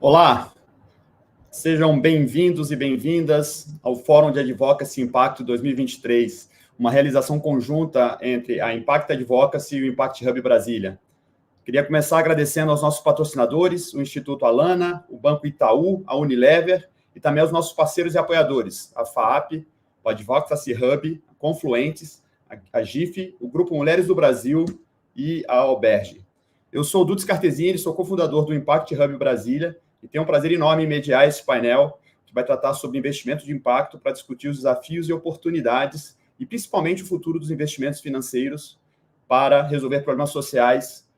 Olá, sejam bem-vindos e bem-vindas ao Fórum de Advocacy Impacto 2023, uma realização conjunta entre a Impact Advocacy e o Impact Hub Brasília. Queria começar agradecendo aos nossos patrocinadores, o Instituto Alana, o Banco Itaú, a Unilever e também aos nossos parceiros e apoiadores, a FAAP, o Advocacy Hub, a Confluentes, a GIF, o Grupo Mulheres do Brasil e a Alberge. Eu sou o Dudes Cartesini, sou cofundador do Impact Hub Brasília e tenho um prazer enorme em mediar esse painel que vai tratar sobre investimento de impacto para discutir os desafios e oportunidades e principalmente o futuro dos investimentos financeiros para resolver problemas sociais.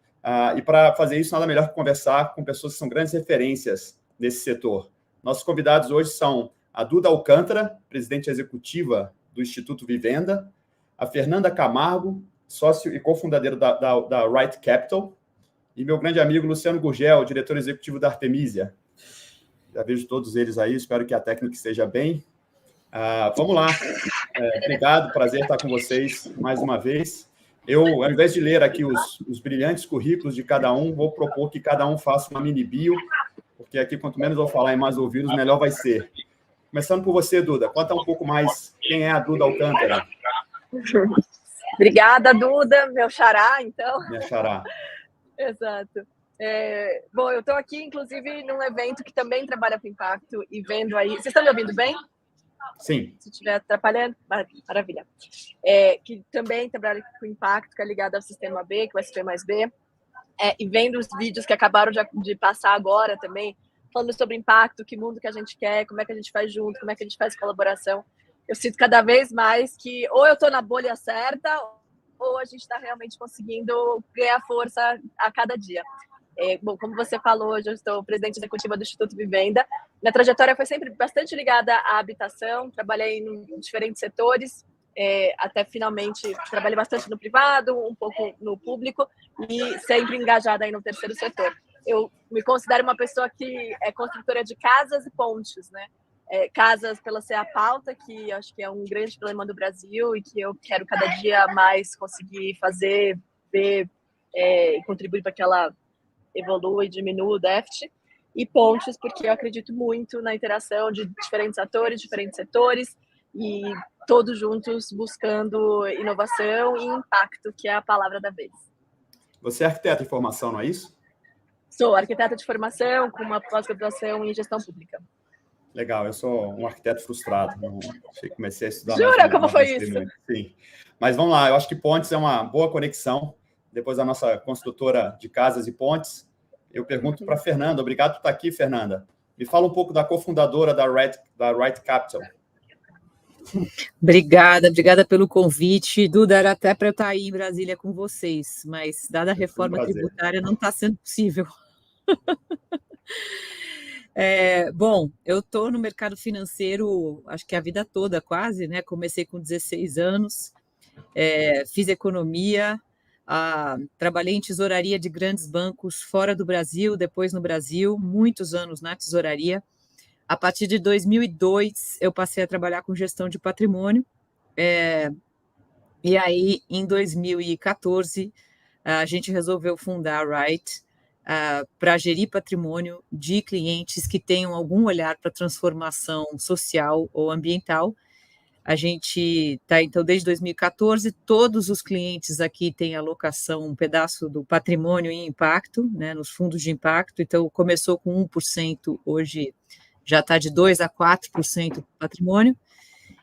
E para fazer isso, nada melhor que conversar com pessoas que são grandes referências nesse setor. Nossos convidados hoje são a Duda Alcântara, presidente executiva do Instituto Vivenda, a Fernanda Camargo, sócio e cofundadora da Right Capital, e meu grande amigo Luciano Gurgel, diretor executivo da Artemisia. Já vejo todos eles aí, espero que a técnica esteja bem. Vamos lá. Obrigado, prazer estar com vocês mais uma vez. Eu, ao invés de ler aqui os brilhantes currículos de cada um, vou propor que cada um faça uma mini bio, porque aqui, quanto menos eu falar e mais ouvidos, melhor vai ser. Começando por você, Duda, conta um pouco mais quem é a Duda Alcântara. Obrigada, Duda, meu xará, então. Minha xará. Exato. Bom, eu estou aqui, inclusive, num evento que também trabalha com impacto e vendo aí... Vocês estão me ouvindo bem? Sim. Se estiver atrapalhando, maravilha. Que também trabalha com impacto, que é ligado ao Sistema B, que é o SP+B, e vendo os vídeos que acabaram de passar agora também, falando sobre impacto, que mundo que a gente quer, como é que a gente faz junto, como é que a gente faz colaboração. Eu sinto cada vez mais que ou eu estou na bolha certa, ou a gente está realmente conseguindo ganhar força a cada dia. Bom, como você falou, hoje eu estou presidente executiva do Instituto Vivenda. Minha trajetória foi sempre bastante ligada à habitação, trabalhei em diferentes setores, até finalmente trabalhei bastante no privado, um pouco no público e sempre engajada aí no terceiro setor. Eu me considero uma pessoa que é construtora de casas e pontes, né? Casas pela ser a pauta, que acho que é um grande problema do Brasil e que eu quero cada dia mais conseguir fazer, ver e contribuir para que ela evolua e diminua o déficit. E pontes, porque eu acredito muito na interação de diferentes atores, diferentes setores e todos juntos buscando inovação e impacto, que é a palavra da vez. Você é arquiteta de formação, não é isso? Sou arquiteta de formação com uma pós-graduação em gestão pública. Legal, eu sou um arquiteto frustrado. Comecei a estudar. Jura? Como foi isso? Muito. Sim. Mas vamos lá, eu acho que pontes é uma boa conexão. Depois da nossa construtora de casas e pontes, eu pergunto para a Fernanda. Obrigado por estar aqui, Fernanda. Me fala um pouco da cofundadora da Right Capital. Obrigada pelo convite. Duda, era até para eu estar aí em Brasília com vocês, mas dada a reforma tributária não está sendo possível. Bom, eu estou no mercado financeiro, acho que a vida toda quase, né? Comecei com 16 anos, fiz economia, trabalhei em tesouraria de grandes bancos fora do Brasil, depois no Brasil, muitos anos na tesouraria. A partir de 2002, eu passei a trabalhar com gestão de patrimônio, e aí, em 2014, a gente resolveu fundar a Right, para gerir patrimônio de clientes que tenham algum olhar para transformação social ou ambiental. A gente está, então, desde 2014, todos os clientes aqui têm alocação, um pedaço do patrimônio em impacto, né, nos fundos de impacto. Então, começou com 1%, hoje já está de 2% a 4% do patrimônio.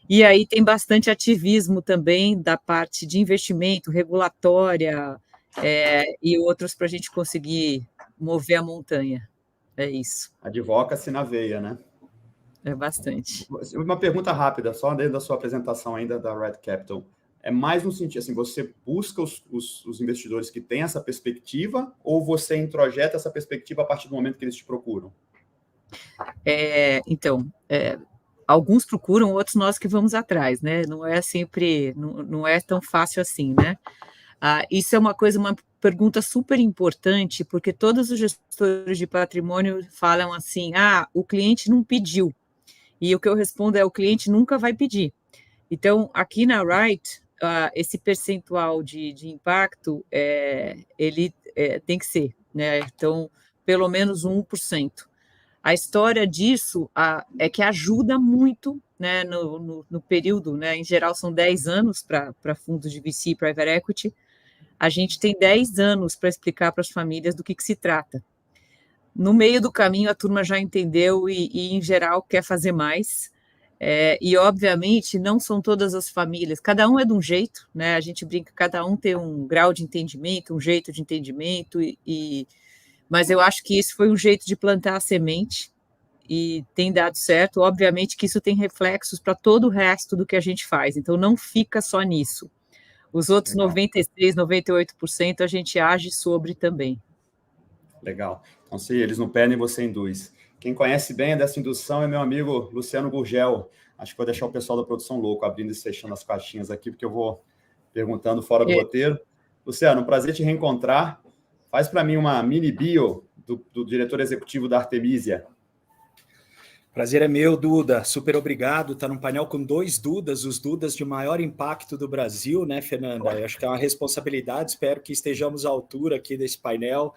E aí tem bastante ativismo também da parte de investimento, regulatória, e outros para a gente conseguir mover a montanha. É isso. Advocacy na veia, né? É bastante. Uma pergunta rápida, só dentro da sua apresentação ainda da Right Capital. É mais no sentido, assim, você busca os investidores que têm essa perspectiva ou você introjeta essa perspectiva a partir do momento que eles te procuram? Então, alguns procuram, outros nós que vamos atrás, né? Não é sempre, não é tão fácil assim, né? Isso é uma pergunta super importante, porque todos os gestores de patrimônio falam assim, o cliente não pediu. E o que eu respondo o cliente nunca vai pedir. Então, aqui na Right, esse percentual de impacto, ele tem que ser, né? Então, pelo menos 1%. A história disso é que ajuda muito, né, no período, né, em geral são 10 anos para fundos de VC e Private Equity, a gente tem 10 anos para explicar para as famílias do que se trata. No meio do caminho, a turma já entendeu e em geral, quer fazer mais. E, obviamente, não são todas as famílias. Cada um é de um jeito, né? A gente brinca, cada um tem um grau de entendimento, um jeito de entendimento. Mas eu acho que isso foi um jeito de plantar a semente e tem dado certo. Obviamente que isso tem reflexos para todo o resto do que a gente faz. Então, não fica só nisso. Os outros 96%, 98% a gente age sobre também. Legal. Então, se eles não pedem, você induz. Quem conhece bem dessa indução é meu amigo Luciano Gurgel. Acho que vou deixar o pessoal da produção louco abrindo e fechando as caixinhas aqui, porque eu vou perguntando fora do roteiro. Luciano, um prazer te reencontrar. Faz para mim uma mini bio do diretor executivo da Artemisia. Prazer é meu, Duda. Super obrigado. Está num painel com 2 Dudas, os Dudas de maior impacto do Brasil, né, Fernanda? Eu acho que é uma responsabilidade. Espero que estejamos à altura aqui desse painel.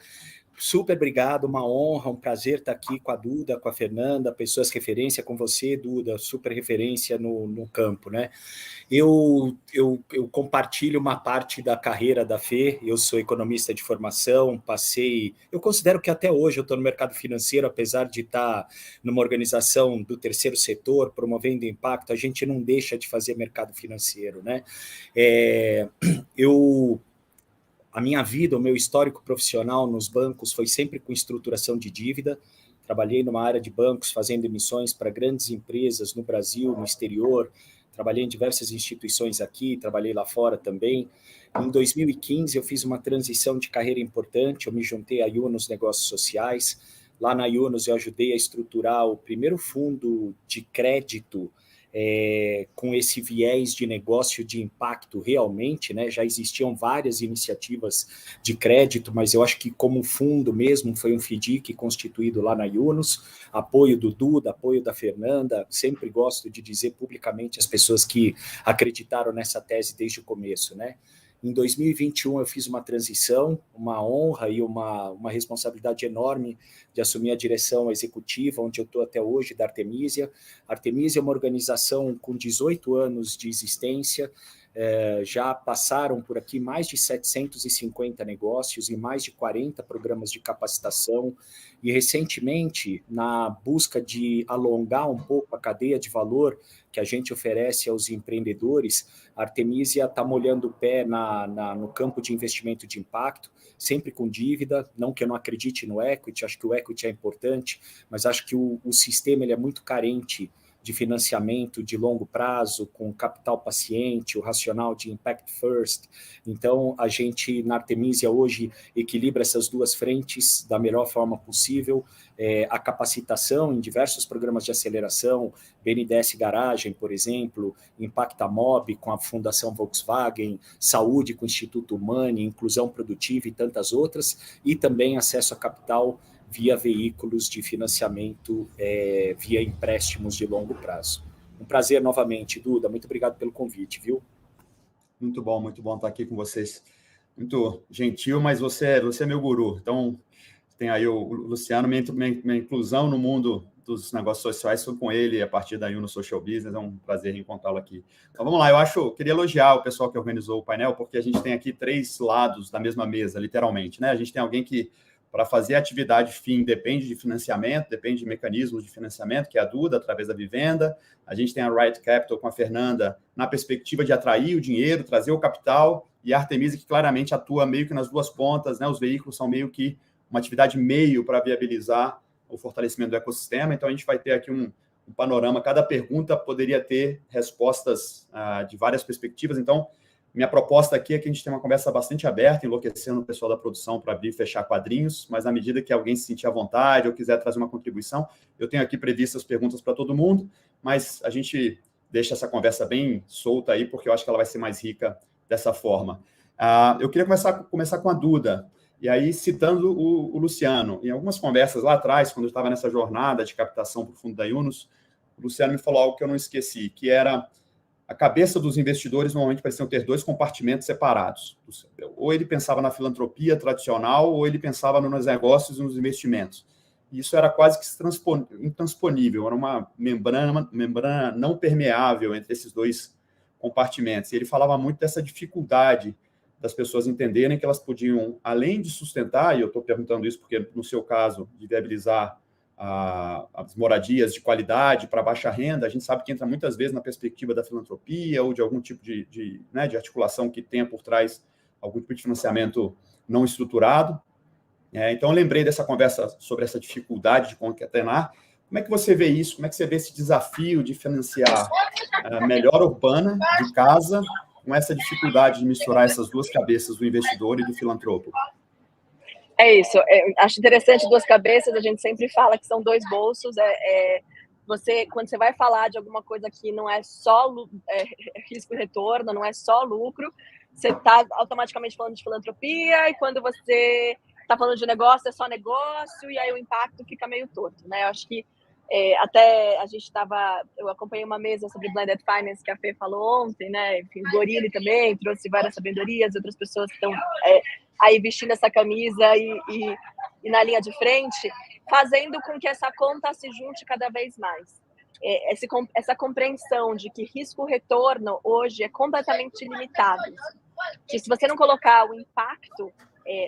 Super obrigado, uma honra, um prazer estar aqui com a Duda, com a Fernanda, pessoas referência com você, Duda, super referência no campo, né? Eu compartilho uma parte da carreira da Fê, eu sou economista de formação, eu considero que até hoje eu estou no mercado financeiro, apesar de estar numa organização do terceiro setor, promovendo impacto, a gente não deixa de fazer mercado financeiro, né? A minha vida, o meu histórico profissional nos bancos foi sempre com estruturação de dívida. Trabalhei numa área de bancos fazendo emissões para grandes empresas no Brasil, no exterior. Trabalhei em diversas instituições aqui, trabalhei lá fora também. Em 2015, eu fiz uma transição de carreira importante. Eu me juntei à Yunus Negócios Sociais. Lá na Yunus, eu ajudei a estruturar o primeiro fundo de crédito com esse viés de negócio de impacto realmente, né? Já existiam várias iniciativas de crédito, mas eu acho que como fundo mesmo foi um FDIC constituído lá na Yunus, apoio do Duda, apoio da Fernanda, sempre gosto de dizer publicamente as pessoas que acreditaram nessa tese desde o começo, né? Em 2021 eu fiz uma transição, uma honra e uma responsabilidade enorme de assumir a direção executiva, onde eu estou até hoje, da Artemisia. A Artemisia é uma organização com 18 anos de existência, já passaram por aqui mais de 750 negócios e mais de 40 programas de capacitação, e recentemente, na busca de alongar um pouco a cadeia de valor que a gente oferece aos empreendedores, a Artemisia está molhando o pé no campo de investimento de impacto, sempre com dívida, não que eu não acredite no equity, acho que o equity é importante, mas acho que o sistema ele é muito carente de financiamento de longo prazo, com capital paciente, o racional de impact first. Então, a gente, na Artemisia, hoje, equilibra essas duas frentes da melhor forma possível, a capacitação em diversos programas de aceleração, BNDES Garagem, por exemplo, Impactamob com a Fundação Volkswagen, Saúde com o Instituto Humane, Inclusão Produtiva e tantas outras, e também acesso a capital via veículos de financiamento, via empréstimos de longo prazo. Um prazer novamente, Duda, muito obrigado pelo convite, viu? Muito bom estar aqui com vocês. Muito gentil, mas você é meu guru. Então, tem aí o Luciano, minha inclusão no mundo dos negócios sociais foi com ele, a partir da Yunus Social Business, é um prazer encontrá-lo aqui. Então, vamos lá, queria elogiar o pessoal que organizou o painel, porque a gente tem aqui 3 lados da mesma mesa, literalmente, né? A gente tem alguém que, para fazer a atividade fim, depende de financiamento, depende de mecanismos de financiamento, que é a Duda, através da Vivenda. A gente tem a Right Capital com a Fernanda, na perspectiva de atrair o dinheiro, trazer o capital, e a Artemisia, que claramente atua meio que nas duas pontas, né? Os veículos são meio que uma atividade meio para viabilizar o fortalecimento do ecossistema. Então, a gente vai ter aqui um panorama. Cada pergunta poderia ter respostas de várias perspectivas. Então, minha proposta aqui é que a gente tenha uma conversa bastante aberta, enlouquecendo o pessoal da produção para abrir e fechar quadrinhos, mas à medida que alguém se sentir à vontade ou quiser trazer uma contribuição, eu tenho aqui previstas perguntas para todo mundo, mas a gente deixa essa conversa bem solta aí, porque eu acho que ela vai ser mais rica dessa forma. Eu queria começar com a Duda, e aí citando o Luciano. Em algumas conversas lá atrás, quando eu estava nessa jornada de captação para o fundo da Yunus, o Luciano me falou algo que eu não esqueci, que era: a cabeça dos investidores normalmente pareciam ter 2 compartimentos separados. Ou ele pensava na filantropia tradicional, ou ele pensava nos negócios e nos investimentos. isso era quase que intransponível, era uma membrana não permeável entre esses dois compartimentos. E ele falava muito dessa dificuldade das pessoas entenderem que elas podiam, além de sustentar, e eu estou perguntando isso porque, no seu caso, de viabilizar as moradias de qualidade para baixa renda, a gente sabe que entra muitas vezes na perspectiva da filantropia ou de algum tipo de articulação que tenha por trás algum tipo de financiamento não estruturado. Então, eu lembrei dessa conversa sobre essa dificuldade de concatenar. Como é que você vê isso? Como é que você vê esse desafio de financiar a melhora urbana de casa com essa dificuldade de misturar essas duas cabeças do investidor e do filantropo? É isso. Acho interessante duas cabeças. A gente sempre fala que são dois bolsos. Quando você vai falar de alguma coisa que não é só risco e retorno, não é só lucro, você está automaticamente falando de filantropia, e quando você está falando de negócio, é só negócio, e aí o impacto fica meio torto, né? Eu acho que até eu acompanhei uma mesa sobre Blended Finance que a Fê falou ontem, né? Enfim, o Gorille também trouxe várias sabedorias, outras pessoas estão aí vestindo essa camisa e na linha de frente, fazendo com que essa conta se junte cada vez mais. Essa compreensão de que risco-retorno hoje é completamente limitado. Que se você não colocar o impacto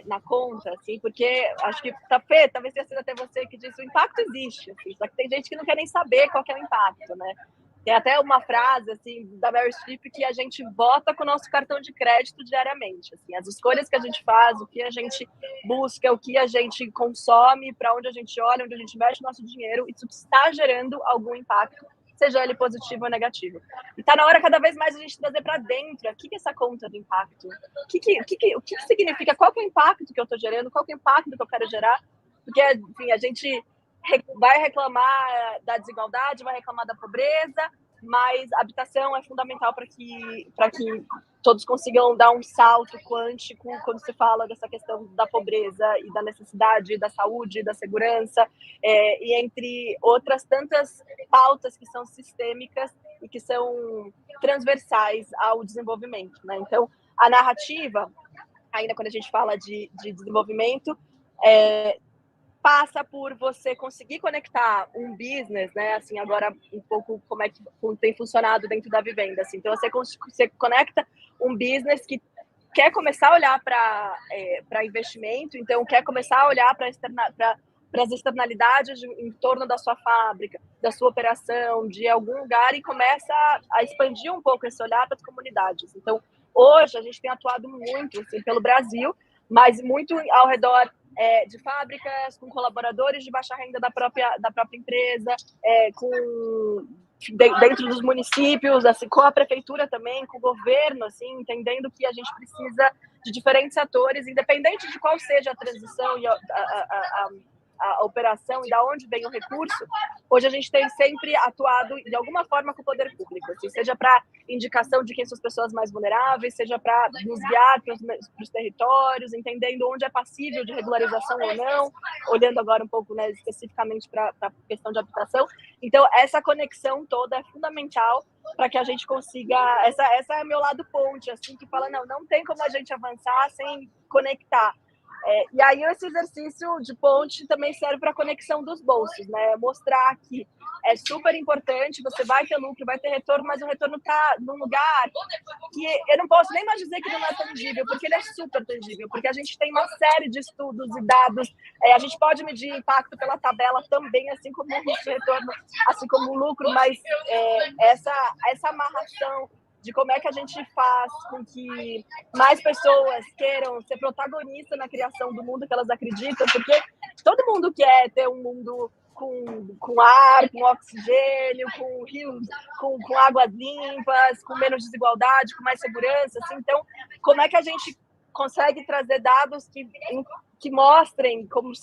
na conta, assim, porque acho que, Fê, talvez tenha sido até você que disse, o impacto existe, assim, só que tem gente que não quer nem saber qual que é o impacto, né? Tem até uma frase, assim, da Meryl Streep que a gente vota com o nosso cartão de crédito diariamente, assim, as escolhas que a gente faz, o que a gente busca, o que a gente consome, para onde a gente olha, onde a gente mexe o nosso dinheiro, isso está gerando algum impacto, seja ele positivo ou negativo. E está na hora cada vez mais a gente trazer para dentro o que é essa conta de impacto, o que significa, qual que é o impacto que eu estou gerando, qual que é o impacto que eu quero gerar, porque, enfim, a gente vai reclamar da desigualdade, vai reclamar da pobreza, mas a habitação é fundamental para que todos consigam dar um salto quântico quando se fala dessa questão da pobreza e da necessidade da saúde, da segurança, e entre outras tantas pautas que são sistêmicas e que são transversais ao desenvolvimento, né? Então, a narrativa, ainda quando a gente fala de desenvolvimento, passa por você conseguir conectar um business, né? Assim, agora um pouco como é que tem funcionado dentro da Vivenda, assim. Então, você conecta um business que quer começar a olhar para investimento, então quer começar a olhar para as externalidades em torno da sua fábrica, da sua operação, de algum lugar, e começa a expandir um pouco esse olhar para as comunidades. Então, hoje, a gente tem atuado muito, assim, pelo Brasil, mas muito ao redor de fábricas, com colaboradores de baixa renda da própria empresa, dentro dos municípios, assim, com a prefeitura também, com o governo, assim, entendendo que a gente precisa de diferentes atores, independente de qual seja a transição e a operação e de onde vem o recurso. Hoje a gente tem sempre atuado de alguma forma com o poder público, assim, seja para indicação de quem são as pessoas mais vulneráveis, seja para nos guiar para os territórios, entendendo onde é passível de regularização ou não, olhando agora um pouco, né, especificamente para a questão de habitação. Então, essa conexão toda é fundamental para que a gente consiga... Essa é o meu lado ponte, assim, que fala, não tem como a gente avançar sem conectar. E aí esse exercício de ponte também serve para a conexão dos bolsos, né? Mostrar que é super importante, você vai ter lucro, vai ter retorno, mas o retorno está num lugar que eu não posso nem mais dizer que não é tangível, porque ele é super tangível, porque a gente tem uma série de estudos e dados, a gente pode medir impacto pela tabela também, assim como o risco de retorno, assim como o lucro, mas essa amarração de como é que a gente faz com que mais pessoas queiram ser protagonistas na criação do mundo que elas acreditam, porque todo mundo quer ter um mundo com ar, com oxigênio, com rios, com águas limpas, com menos desigualdade, com mais segurança, assim. Então, como é que a gente consegue trazer dados que mostrem como o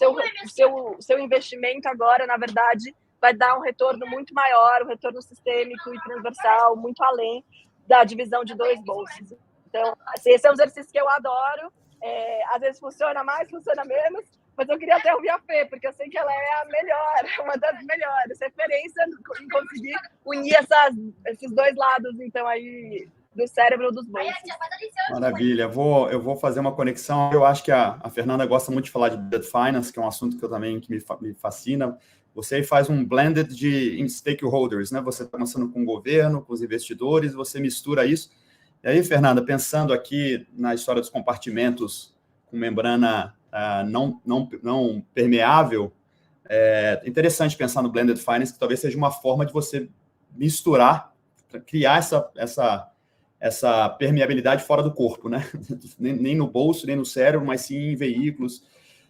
seu investimento agora, na verdade, vai dar um retorno muito maior, um retorno sistêmico e transversal, muito além da divisão de dois bolsos. Então, assim, esse é um exercício que eu adoro. Às vezes funciona mais, funciona menos, mas eu queria até ouvir a Fê, porque eu sei que ela é a melhor, uma das melhores, referência em conseguir unir esses dois lados, então, aí, do cérebro dos bolsos. Maravilha. Eu vou fazer uma conexão. Eu acho que a Fernanda gosta muito de falar de blended finance, que é um assunto que eu também que me fascina. Você faz um blended de stakeholders, né? Você está começando com o governo, com os investidores, você mistura isso. E aí, Fernanda, pensando aqui na história dos compartimentos com membrana não permeável, é interessante pensar no blended finance, que talvez seja uma forma de você misturar, criar essa permeabilidade fora do corpo, né? Nem no bolso, nem no cérebro, mas sim em veículos.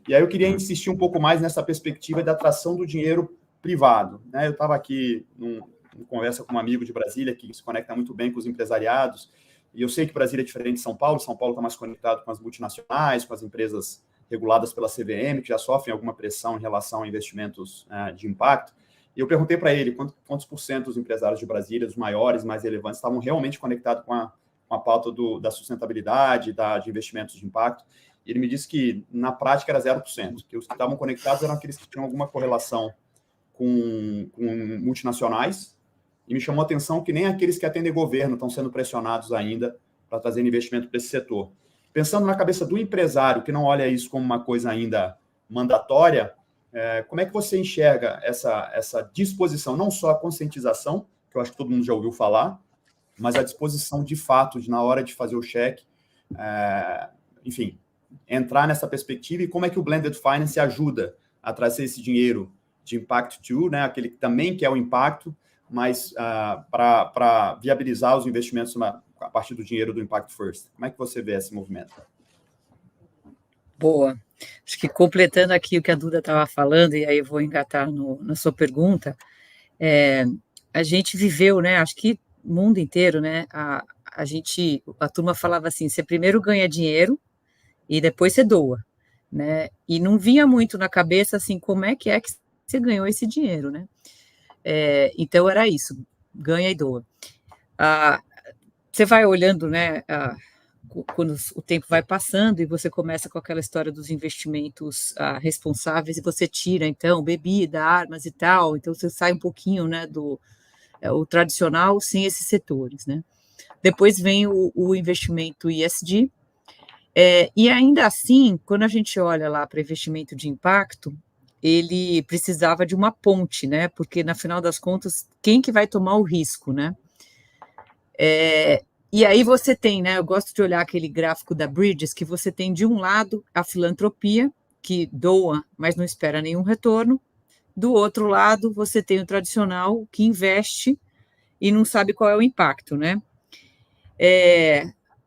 E aí eu queria insistir um pouco mais nessa perspectiva da atração do dinheiro privado, né? Eu estava aqui em conversa com um amigo de Brasília que se conecta muito bem com os empresariados, e eu sei que Brasília é diferente de São Paulo está mais conectado com as multinacionais, com as empresas reguladas pela CVM, que já sofrem alguma pressão em relação a investimentos de impacto. E eu perguntei para ele quantos por cento dos empresários de Brasília, os maiores, mais relevantes, estavam realmente conectados com a pauta da sustentabilidade, de investimentos de impacto. E ele me disse que, na prática, era 0%, que os que estavam conectados eram aqueles que tinham alguma correlação com multinacionais, e me chamou a atenção que nem aqueles que atendem governo estão sendo pressionados ainda para trazer investimento para esse setor. Pensando na cabeça do empresário, que não olha isso como uma coisa ainda mandatória, como é que você enxerga essa disposição, não só a conscientização, que eu acho que todo mundo já ouviu falar, mas a disposição de fato, na hora de fazer o cheque, enfim, entrar nessa perspectiva, e como é que o Blended Finance ajuda a trazer esse dinheiro de Impact 2, né, aquele que também quer o impacto, mas para viabilizar os investimentos a partir do dinheiro do Impact First. Como é que você vê esse movimento? Boa. Acho que completando aqui o que a Duda estava falando, e aí eu vou engatar na sua pergunta, a gente viveu, né, acho que o mundo inteiro, né, a turma falava assim, você primeiro ganha dinheiro e depois você doa, né, e não vinha muito na cabeça, assim, como é que você ganhou esse dinheiro, né, então era isso, ganha e doa. Você vai olhando, né, quando o tempo vai passando e você começa com aquela história dos investimentos responsáveis e você tira, então, bebida, armas e tal, então você sai um pouquinho, né, o tradicional sem esses setores, né. Depois vem o investimento ESG, e ainda assim, quando a gente olha lá para investimento de impacto, ele precisava de uma ponte, né, porque, na final das contas, quem que vai tomar o risco, né? E aí você tem, né, eu gosto de olhar aquele gráfico da Bridges, que você tem, de um lado, a filantropia, que doa, mas não espera nenhum retorno, do outro lado, você tem o tradicional, que investe e não sabe qual é o impacto, né?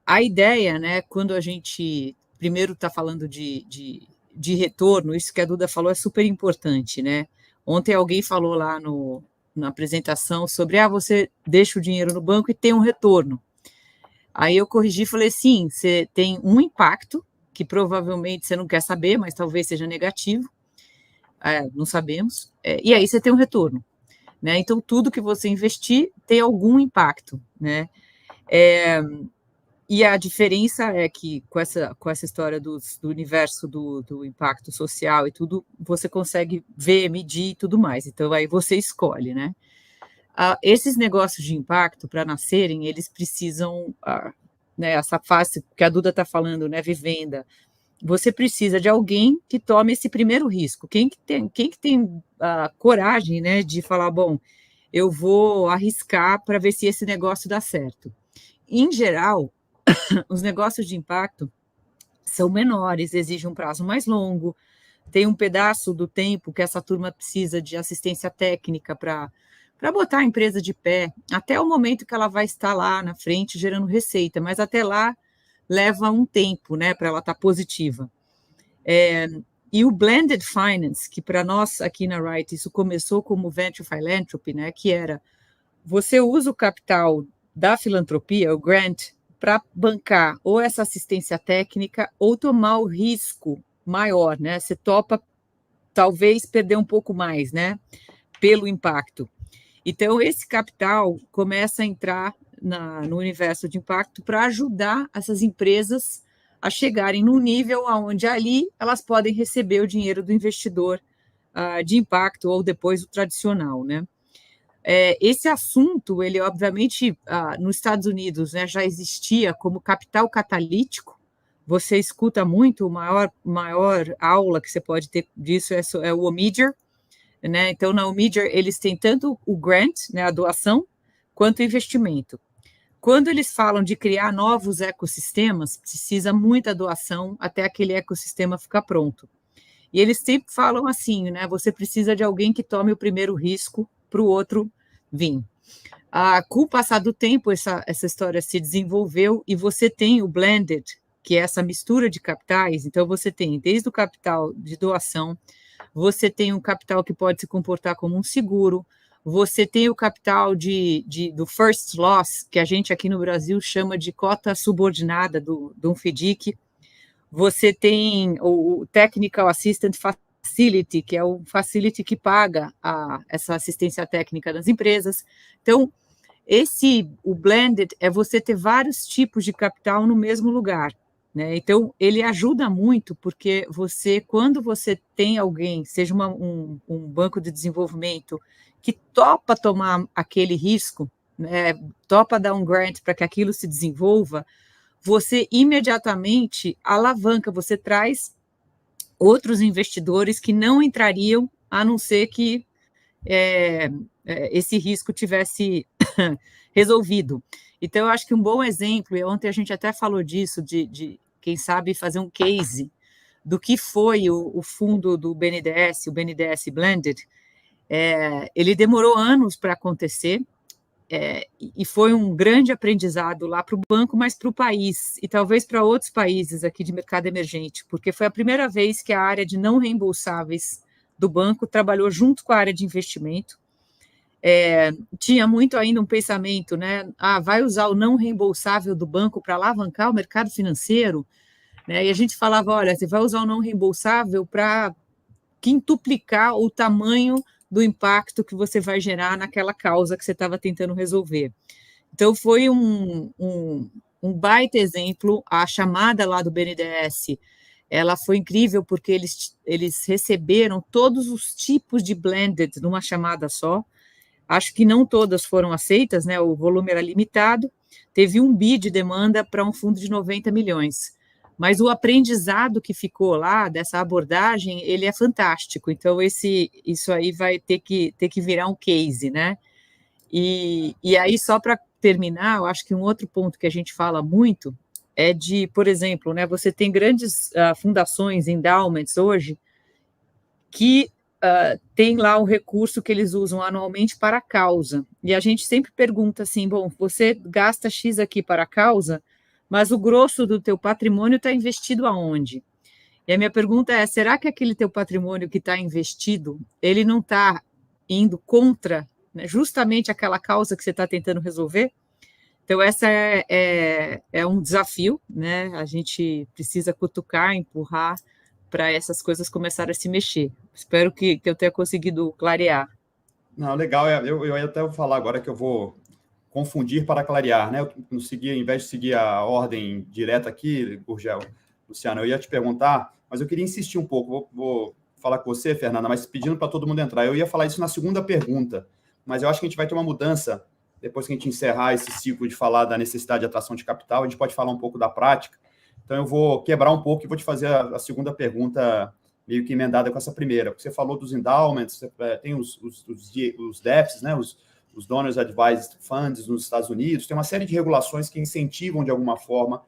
A ideia, né, quando a gente primeiro está falando de retorno, isso que a Duda falou é super importante, né? Ontem alguém falou lá na apresentação sobre, você deixa o dinheiro no banco e tem um retorno. Aí eu corrigi e falei, sim, você tem um impacto, que provavelmente você não quer saber, mas talvez seja negativo, não sabemos, e aí você tem um retorno, né? Então, tudo que você investir tem algum impacto, né? E a diferença é que, com essa história do universo do impacto social e tudo, você consegue ver, medir e tudo mais, então aí você escolhe, né? Esses negócios de impacto, para nascerem, eles precisam, né, essa fase que a Duda está falando, né, vivenda, você precisa de alguém que tome esse primeiro risco. Quem que tem a coragem, né, de falar, bom, eu vou arriscar para ver se esse negócio dá certo. Em geral, os negócios de impacto são menores, exigem um prazo mais longo, tem um pedaço do tempo que essa turma precisa de assistência técnica para botar a empresa de pé, até o momento que ela vai estar lá na frente gerando receita, mas até lá leva um tempo, né, para ela estar positiva. E o Blended Finance, que para nós aqui na Wright, isso começou como Venture Philanthropy, né, que era, você usa o capital da filantropia, o grant, para bancar ou essa assistência técnica ou tomar o risco maior, né, você topa talvez perder um pouco mais, né, pelo impacto. Então, esse capital começa a entrar no universo de impacto para ajudar essas empresas a chegarem num nível onde ali elas podem receber o dinheiro do investidor de impacto ou depois o tradicional, né? Esse assunto, ele obviamente, nos Estados Unidos, né, já existia como capital catalítico. Você escuta muito, a maior aula que você pode ter disso é o Omidyar, né? Então, na Omidyar, eles têm tanto o grant, né, a doação, quanto o investimento. Quando eles falam de criar novos ecossistemas, precisa muita doação até aquele ecossistema ficar pronto. E eles sempre falam assim, né? Você precisa de alguém que tome o primeiro risco para o outro vir. Com o passar do tempo, essa história se desenvolveu e você tem o blended, que é essa mistura de capitais. Então, você tem desde o capital de doação, você tem um capital que pode se comportar como um seguro, você tem o capital do first loss, que a gente aqui no Brasil chama de cota subordinada do FDIC, você tem o Technical Assistant Facility, que é o facility que paga essa assistência técnica das empresas. Então, o blended é você ter vários tipos de capital no mesmo lugar, né? Então, ele ajuda muito, porque quando você tem alguém, seja um banco de desenvolvimento, que topa tomar aquele risco, né, topa dar um grant para que aquilo se desenvolva, você imediatamente alavanca, você traz outros investidores que não entrariam, a não ser que esse risco tivesse resolvido. Então, eu acho que um bom exemplo, e ontem a gente até falou disso, de quem sabe fazer um case do que foi o fundo do BNDES, o BNDES Blended. Ele demorou anos para acontecer, e foi um grande aprendizado lá para o banco, mas para o país, e talvez para outros países aqui de mercado emergente, porque foi a primeira vez que a área de não reembolsáveis do banco trabalhou junto com a área de investimento. Tinha muito ainda um pensamento, né? Vai usar o não reembolsável do banco para alavancar o mercado financeiro, né? E a gente falava, olha, você vai usar o não reembolsável para quintuplicar o tamanho do impacto que você vai gerar naquela causa que você estava tentando resolver. Então, foi um baita exemplo. A chamada lá do BNDES, ela foi incrível, porque eles receberam todos os tipos de blended numa chamada só. Acho que não todas foram aceitas, né? O volume era limitado. Teve um bi de demanda para um fundo de 90 milhões. Mas o aprendizado que ficou lá, dessa abordagem, ele é fantástico. Então, isso aí vai ter que virar um case, né? E aí, só para terminar, eu acho que um outro ponto que a gente fala muito é de, por exemplo, né, você tem grandes fundações, endowments hoje, que tem lá o recurso que eles usam anualmente para a causa. E a gente sempre pergunta assim, bom, você gasta X aqui para a causa, mas o grosso do teu patrimônio está investido aonde? E a minha pergunta é, será que aquele teu patrimônio que está investido, ele não está indo contra, né, justamente aquela causa que você está tentando resolver? Então, essa é um desafio, né? A gente precisa cutucar, empurrar para essas coisas começarem a se mexer. Espero que eu tenha conseguido clarear. Não, legal. Eu até vou falar agora que eu vou confundir para clarear, né? Eu não segui, ao invés de seguir a ordem direta aqui, Gurgel, Luciano, eu ia te perguntar, mas eu queria insistir um pouco. Vou falar com você, Fernanda, mas pedindo para todo mundo entrar. Eu ia falar isso na segunda pergunta, mas eu acho que a gente vai ter uma mudança depois que a gente encerrar esse ciclo de falar da necessidade de atração de capital. A gente pode falar um pouco da prática. Então, eu vou quebrar um pouco e vou te fazer a segunda pergunta meio que emendada com essa primeira. Você falou dos endowments, tem os DEFs, né? Os Donors Advised Funds nos Estados Unidos, tem uma série de regulações que incentivam, de alguma forma,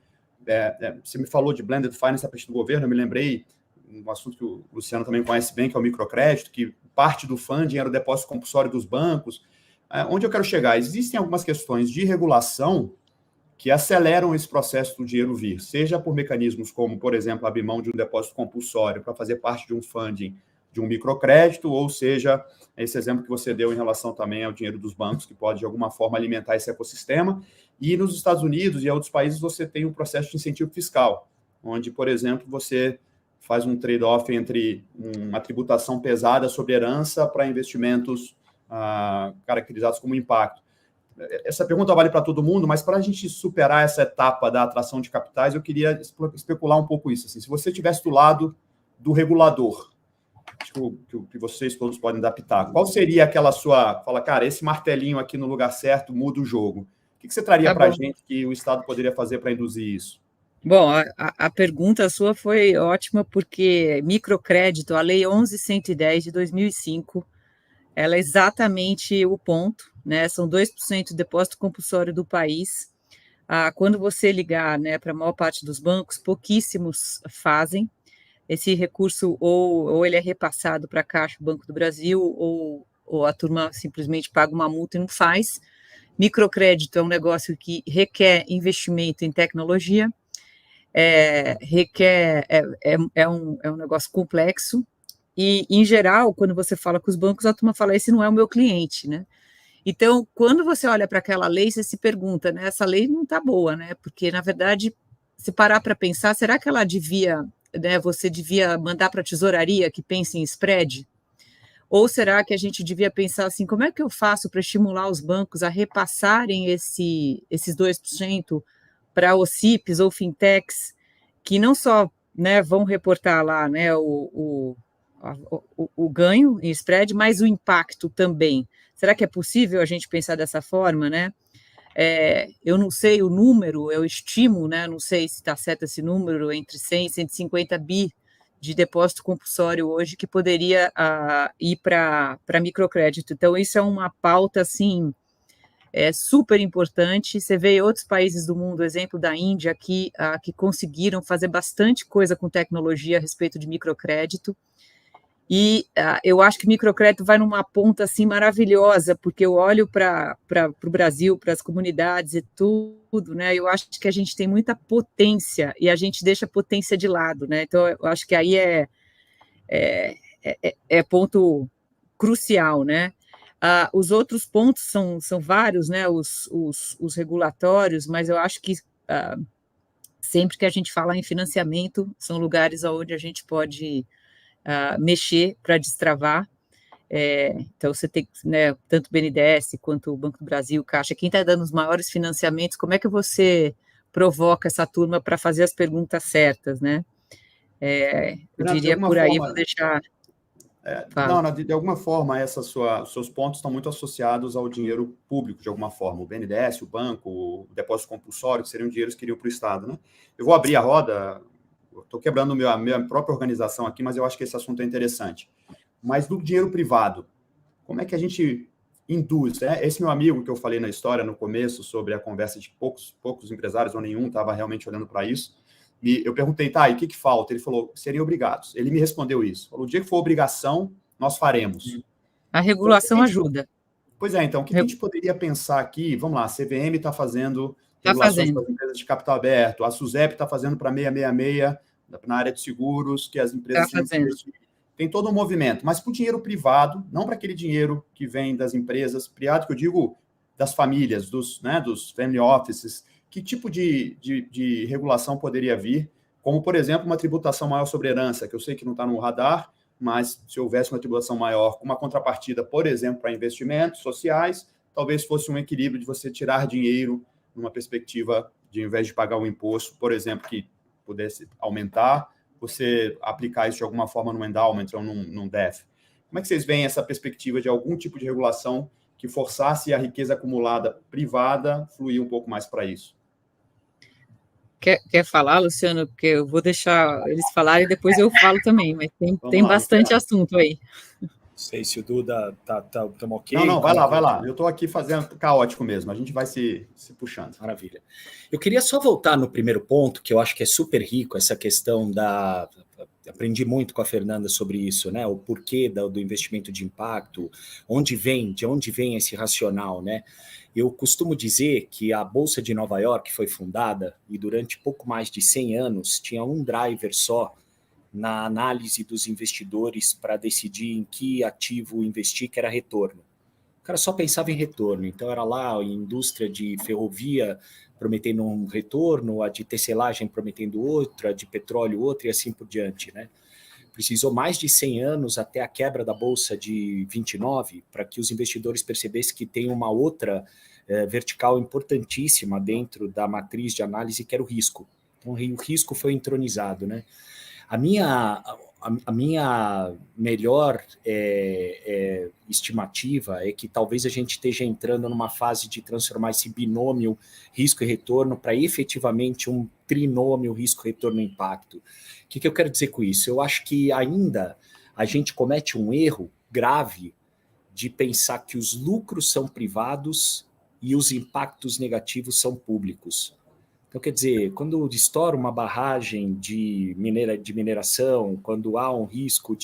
você me falou de Blended Finance a partir do governo, eu me lembrei, um assunto que o Luciano também conhece bem, que é o microcrédito, que parte do funding era o depósito compulsório dos bancos. Onde eu quero chegar? Existem algumas questões de regulação que aceleram esse processo do dinheiro vir, seja por mecanismos como, por exemplo, abrir mão de um depósito compulsório para fazer parte de um funding de um microcrédito, ou seja, esse exemplo que você deu em relação também ao dinheiro dos bancos, que pode, de alguma forma, alimentar esse ecossistema. E nos Estados Unidos e em outros países, você tem um processo de incentivo fiscal, onde, por exemplo, você faz um trade-off entre uma tributação pesada sobre herança para investimentos caracterizados como impacto. Essa pergunta vale para todo mundo, mas para a gente superar essa etapa da atração de capitais, eu queria especular um pouco isso. Assim, se você estivesse do lado do regulador, acho que vocês todos podem adaptar. Qual seria aquela sua... Fala, cara, esse martelinho aqui no lugar certo muda o jogo. O que você traria para a gente que o Estado poderia fazer para induzir isso? Bom, a pergunta sua foi ótima, porque microcrédito, a Lei 11.110 de 2005, ela é exatamente o ponto, né? São 2% do depósito compulsório do país. Quando você ligar, né, para a maior parte dos bancos, pouquíssimos fazem. Esse recurso ou ele é repassado para a Caixa, Banco do Brasil, ou a turma simplesmente paga uma multa e não faz. Microcrédito é um negócio que requer investimento em tecnologia, é um negócio complexo, e, em geral, quando você fala com os bancos, a turma fala, esse não é o meu cliente, né? Então, quando você olha para aquela lei, você se pergunta, né, essa lei não está boa, né? Porque, na verdade, se parar para pensar, será que ela devia, né, você devia mandar para a tesouraria que pense em spread? Ou será que a gente devia pensar assim, como é que eu faço para estimular os bancos a repassarem esses 2% para OCIPs ou fintechs, que não só, né, vão reportar lá, né, o ganho em spread, mas o impacto também. Será que é possível a gente pensar dessa forma, né? Eu não sei o número, eu estimo, né, não sei se está certo esse número, entre 100 e 150 bi de depósito compulsório hoje, que poderia ir para microcrédito. Então, isso é uma pauta, assim, super importante. Você vê outros países do mundo, exemplo da Índia, que conseguiram fazer bastante coisa com tecnologia a respeito de microcrédito. E eu acho que microcrédito vai numa ponta assim maravilhosa, porque eu olho para o Brasil, para as comunidades e tudo, né? Eu acho que a gente tem muita potência e a gente deixa a potência de lado, né? Então, eu acho que aí é ponto crucial, né? Os outros pontos são vários, né? Os regulatórios, mas eu acho que sempre que a gente fala em financiamento, são lugares onde a gente pode mexer para destravar. Então, você tem, né, tanto o BNDES quanto o Banco do Brasil, Caixa, quem está dando os maiores financiamentos, como é que você provoca essa turma para fazer as perguntas certas, né? Eu diria por aí, vou deixar... Não, de alguma forma, os seus pontos estão muito associados ao dinheiro público, de alguma forma. O BNDES, o banco, o depósito compulsório, que seriam dinheiros que iriam para o Estado, né? Eu vou abrir a roda, estou quebrando a minha própria organização aqui, mas eu acho que esse assunto é interessante. Mas do dinheiro privado, como é que a gente induz? Esse meu amigo que eu falei na história no começo, sobre a conversa de poucos empresários, ou nenhum, estava realmente olhando para isso. Eu perguntei, tá, e o que falta? Ele falou, seriam obrigados. Ele me respondeu isso. Falou, o dia que for obrigação, nós faremos. A regulação então, ajuda. Pois é, então, o que a gente poderia pensar aqui? Vamos lá, a CVM está fazendo regulações para as empresas de capital aberto, a SUSEP está fazendo para 666, na área de seguros, que as empresas tem todo um movimento, mas para o dinheiro privado, não para aquele dinheiro que vem das empresas, privado, que eu digo das famílias, dos family offices, que tipo de regulação poderia vir, como, por exemplo, uma tributação maior sobre herança, que eu sei que não está no radar, mas se houvesse uma tributação maior, com uma contrapartida, por exemplo, para investimentos sociais, talvez fosse um equilíbrio de você tirar dinheiro numa perspectiva de, ao invés de pagar o imposto, por exemplo, que pudesse aumentar, você aplicar isso de alguma forma no endowment ou num DEF. Como é que vocês veem essa perspectiva de algum tipo de regulação que forçasse a riqueza acumulada privada fluir um pouco mais para isso? Quer falar, Luciano? Porque eu vou deixar eles falarem e depois eu falo também, mas tem bastante assunto aí. Não sei se o Duda tá ok. Não, vai lá. Eu estou aqui fazendo caótico mesmo, a gente vai se puxando. Maravilha. Eu queria só voltar no primeiro ponto, que eu acho que é super rico, essa questão da... Aprendi muito com a Fernanda sobre isso, né? O porquê do investimento de impacto, de onde vem esse racional, né? Eu costumo dizer que a Bolsa de Nova York foi fundada e durante pouco mais de 100 anos tinha um driver só na análise dos investidores para decidir em que ativo investir, que era retorno. O cara só pensava em retorno, então era lá a indústria de ferrovia prometendo um retorno, a de tecelagem prometendo outra, a de petróleo outra e assim por diante, né? Precisou mais de 100 anos até a quebra da Bolsa de 29 para que os investidores percebessem que tem uma outra vertical importantíssima dentro da matriz de análise, que era o risco. Então, o risco foi entronizado, né? a minha melhor estimativa é que talvez a gente esteja entrando numa fase de transformar esse binômio risco e retorno para efetivamente um trinômio risco-retorno-impacto. O que eu quero dizer com isso? Eu acho que ainda a gente comete um erro grave de pensar que os lucros são privados e os impactos negativos são públicos. Então, quer dizer, quando estoura uma barragem de mineração, quando há um risco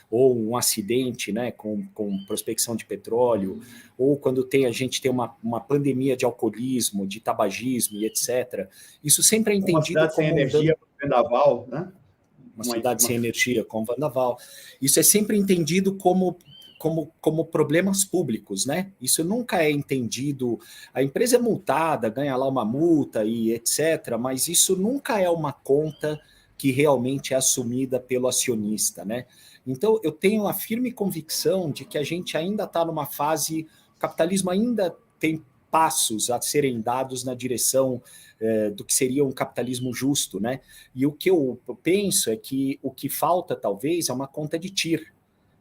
ou um acidente, né, com prospecção de petróleo, ou quando a gente tem uma pandemia de alcoolismo, de tabagismo e etc., isso sempre é entendido uma cidade como sem energia, vendaval, né? Uma cidade sem energia, com vendaval. Isso é sempre entendido como problemas públicos, né? Isso nunca é entendido. A empresa é multada, ganha lá uma multa e etc., mas isso nunca é uma conta que realmente é assumida pelo acionista, né? Então, eu tenho a firme convicção de que a gente ainda está numa fase, o capitalismo ainda tem passos a serem dados na direção do que seria um capitalismo justo, né? E o que eu penso é que o que falta, talvez, é uma conta de TIR.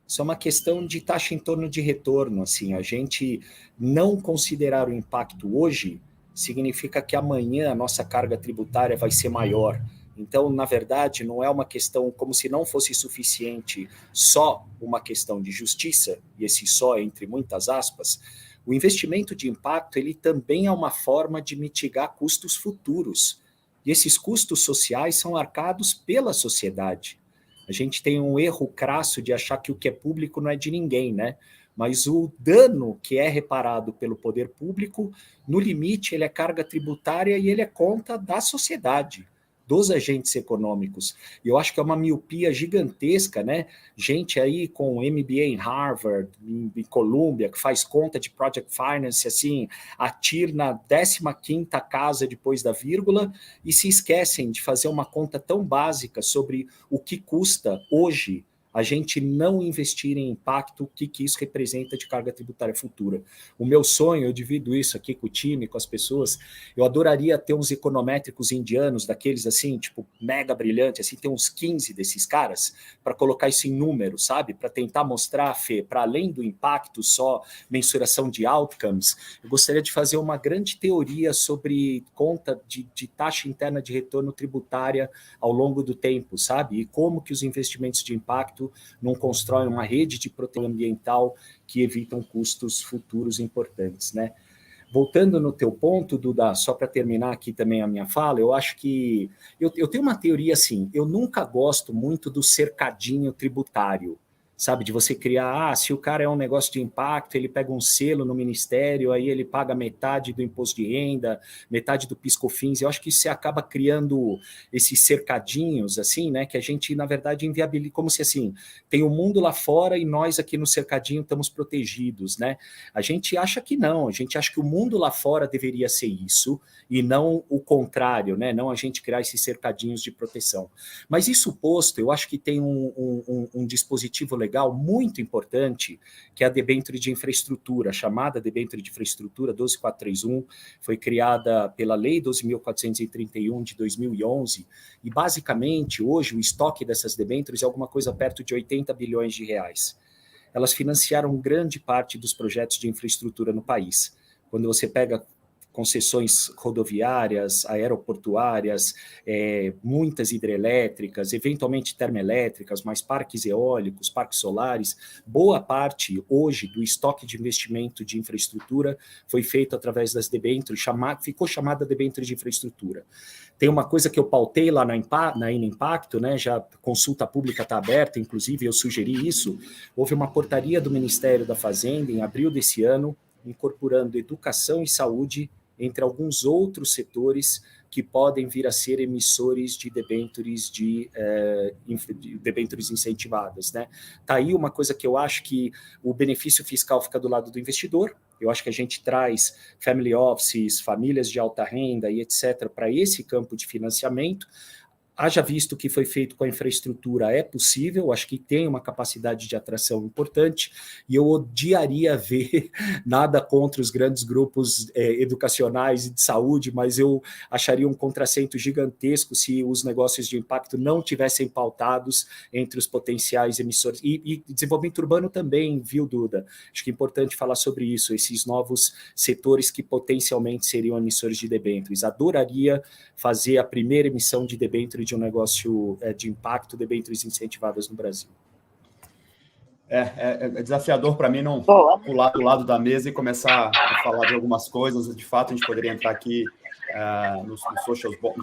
Isso é uma questão de taxa em torno de retorno. Assim, a gente não considerar o impacto hoje significa que amanhã a nossa carga tributária vai ser maior. Então, na verdade, não é uma questão como se não fosse suficiente só uma questão de justiça, e esse só entre muitas aspas. O investimento de impacto ele também é uma forma de mitigar custos futuros. E esses custos sociais são arcados pela sociedade. A gente tem um erro crasso de achar que o que é público não é de ninguém, né? Mas o dano que é reparado pelo poder público, no limite, ele é carga tributária e ele é conta da sociedade, dos agentes econômicos. E eu acho que é uma miopia gigantesca, né? Gente aí com MBA em Harvard, em Columbia, que faz conta de Project Finance, assim, atira na 15ª casa depois da vírgula e se esquecem de fazer uma conta tão básica sobre o que custa hoje a gente não investir em impacto, o que isso representa de carga tributária futura. O meu sonho, eu divido isso aqui com o time, com as pessoas, eu adoraria ter uns econométricos indianos, daqueles assim, tipo, mega brilhante, assim, ter uns 15 desses caras, para colocar isso em números, sabe? Para tentar mostrar, Fê, para além do impacto, só mensuração de outcomes, eu gostaria de fazer uma grande teoria sobre conta de taxa interna de retorno tributária ao longo do tempo, sabe? E como que os investimentos de impacto não constroem uma rede de proteção ambiental que evitam custos futuros importantes, né? Voltando no teu ponto, Duda, só para terminar aqui também a minha fala, eu acho que eu tenho uma teoria assim, eu nunca gosto muito do cercadinho tributário, sabe, de você criar, se o cara é um negócio de impacto, ele pega um selo no ministério, aí ele paga metade do imposto de renda, metade do PIS/COFINS, eu acho que você acaba criando esses cercadinhos, assim, né, que a gente, na verdade, inviabiliza, como se, assim, tem o mundo lá fora e nós aqui no cercadinho estamos protegidos, né, a gente acha que não, a gente acha que o mundo lá fora deveria ser isso, e não o contrário, né, não a gente criar esses cercadinhos de proteção. Mas isso posto, eu acho que tem um dispositivo legal, muito importante, que é a debênture de infraestrutura, a chamada debênture de infraestrutura 12431, foi criada pela Lei 12.431 de 2011, e basicamente hoje o estoque dessas debêntures é alguma coisa perto de 80 bilhões de reais. Elas financiaram grande parte dos projetos de infraestrutura no país. Quando você pega concessões rodoviárias, aeroportuárias, muitas hidrelétricas, eventualmente termoelétricas, mais parques eólicos, parques solares, boa parte hoje do estoque de investimento de infraestrutura foi feito através das debêntures, ficou chamada debênture de infraestrutura. Tem uma coisa que eu pautei lá na Impacto, né, já consulta pública está aberta, inclusive eu sugeri isso, houve uma portaria do Ministério da Fazenda em abril desse ano, incorporando educação e saúde entre alguns outros setores que podem vir a ser emissores de debêntures debêntures incentivadas, né? Tá aí uma coisa que eu acho que o benefício fiscal fica do lado do investidor. Eu acho que a gente traz family offices, famílias de alta renda e etc. para esse campo de financiamento. Haja visto que foi feito com a infraestrutura, é possível, acho que tem uma capacidade de atração importante, e eu odiaria ver nada contra os grandes grupos educacionais e de saúde, mas eu acharia um contrassenso gigantesco se os negócios de impacto não tivessem pautados entre os potenciais emissores. E desenvolvimento urbano também, viu, Duda? Acho que é importante falar sobre isso, esses novos setores que potencialmente seriam emissores de debêntures. Adoraria fazer a primeira emissão de debêntures de um negócio de impacto, debêntures incentivadas no Brasil. É desafiador para mim não pular do lado da mesa e começar a falar de algumas coisas. De fato, a gente poderia entrar aqui no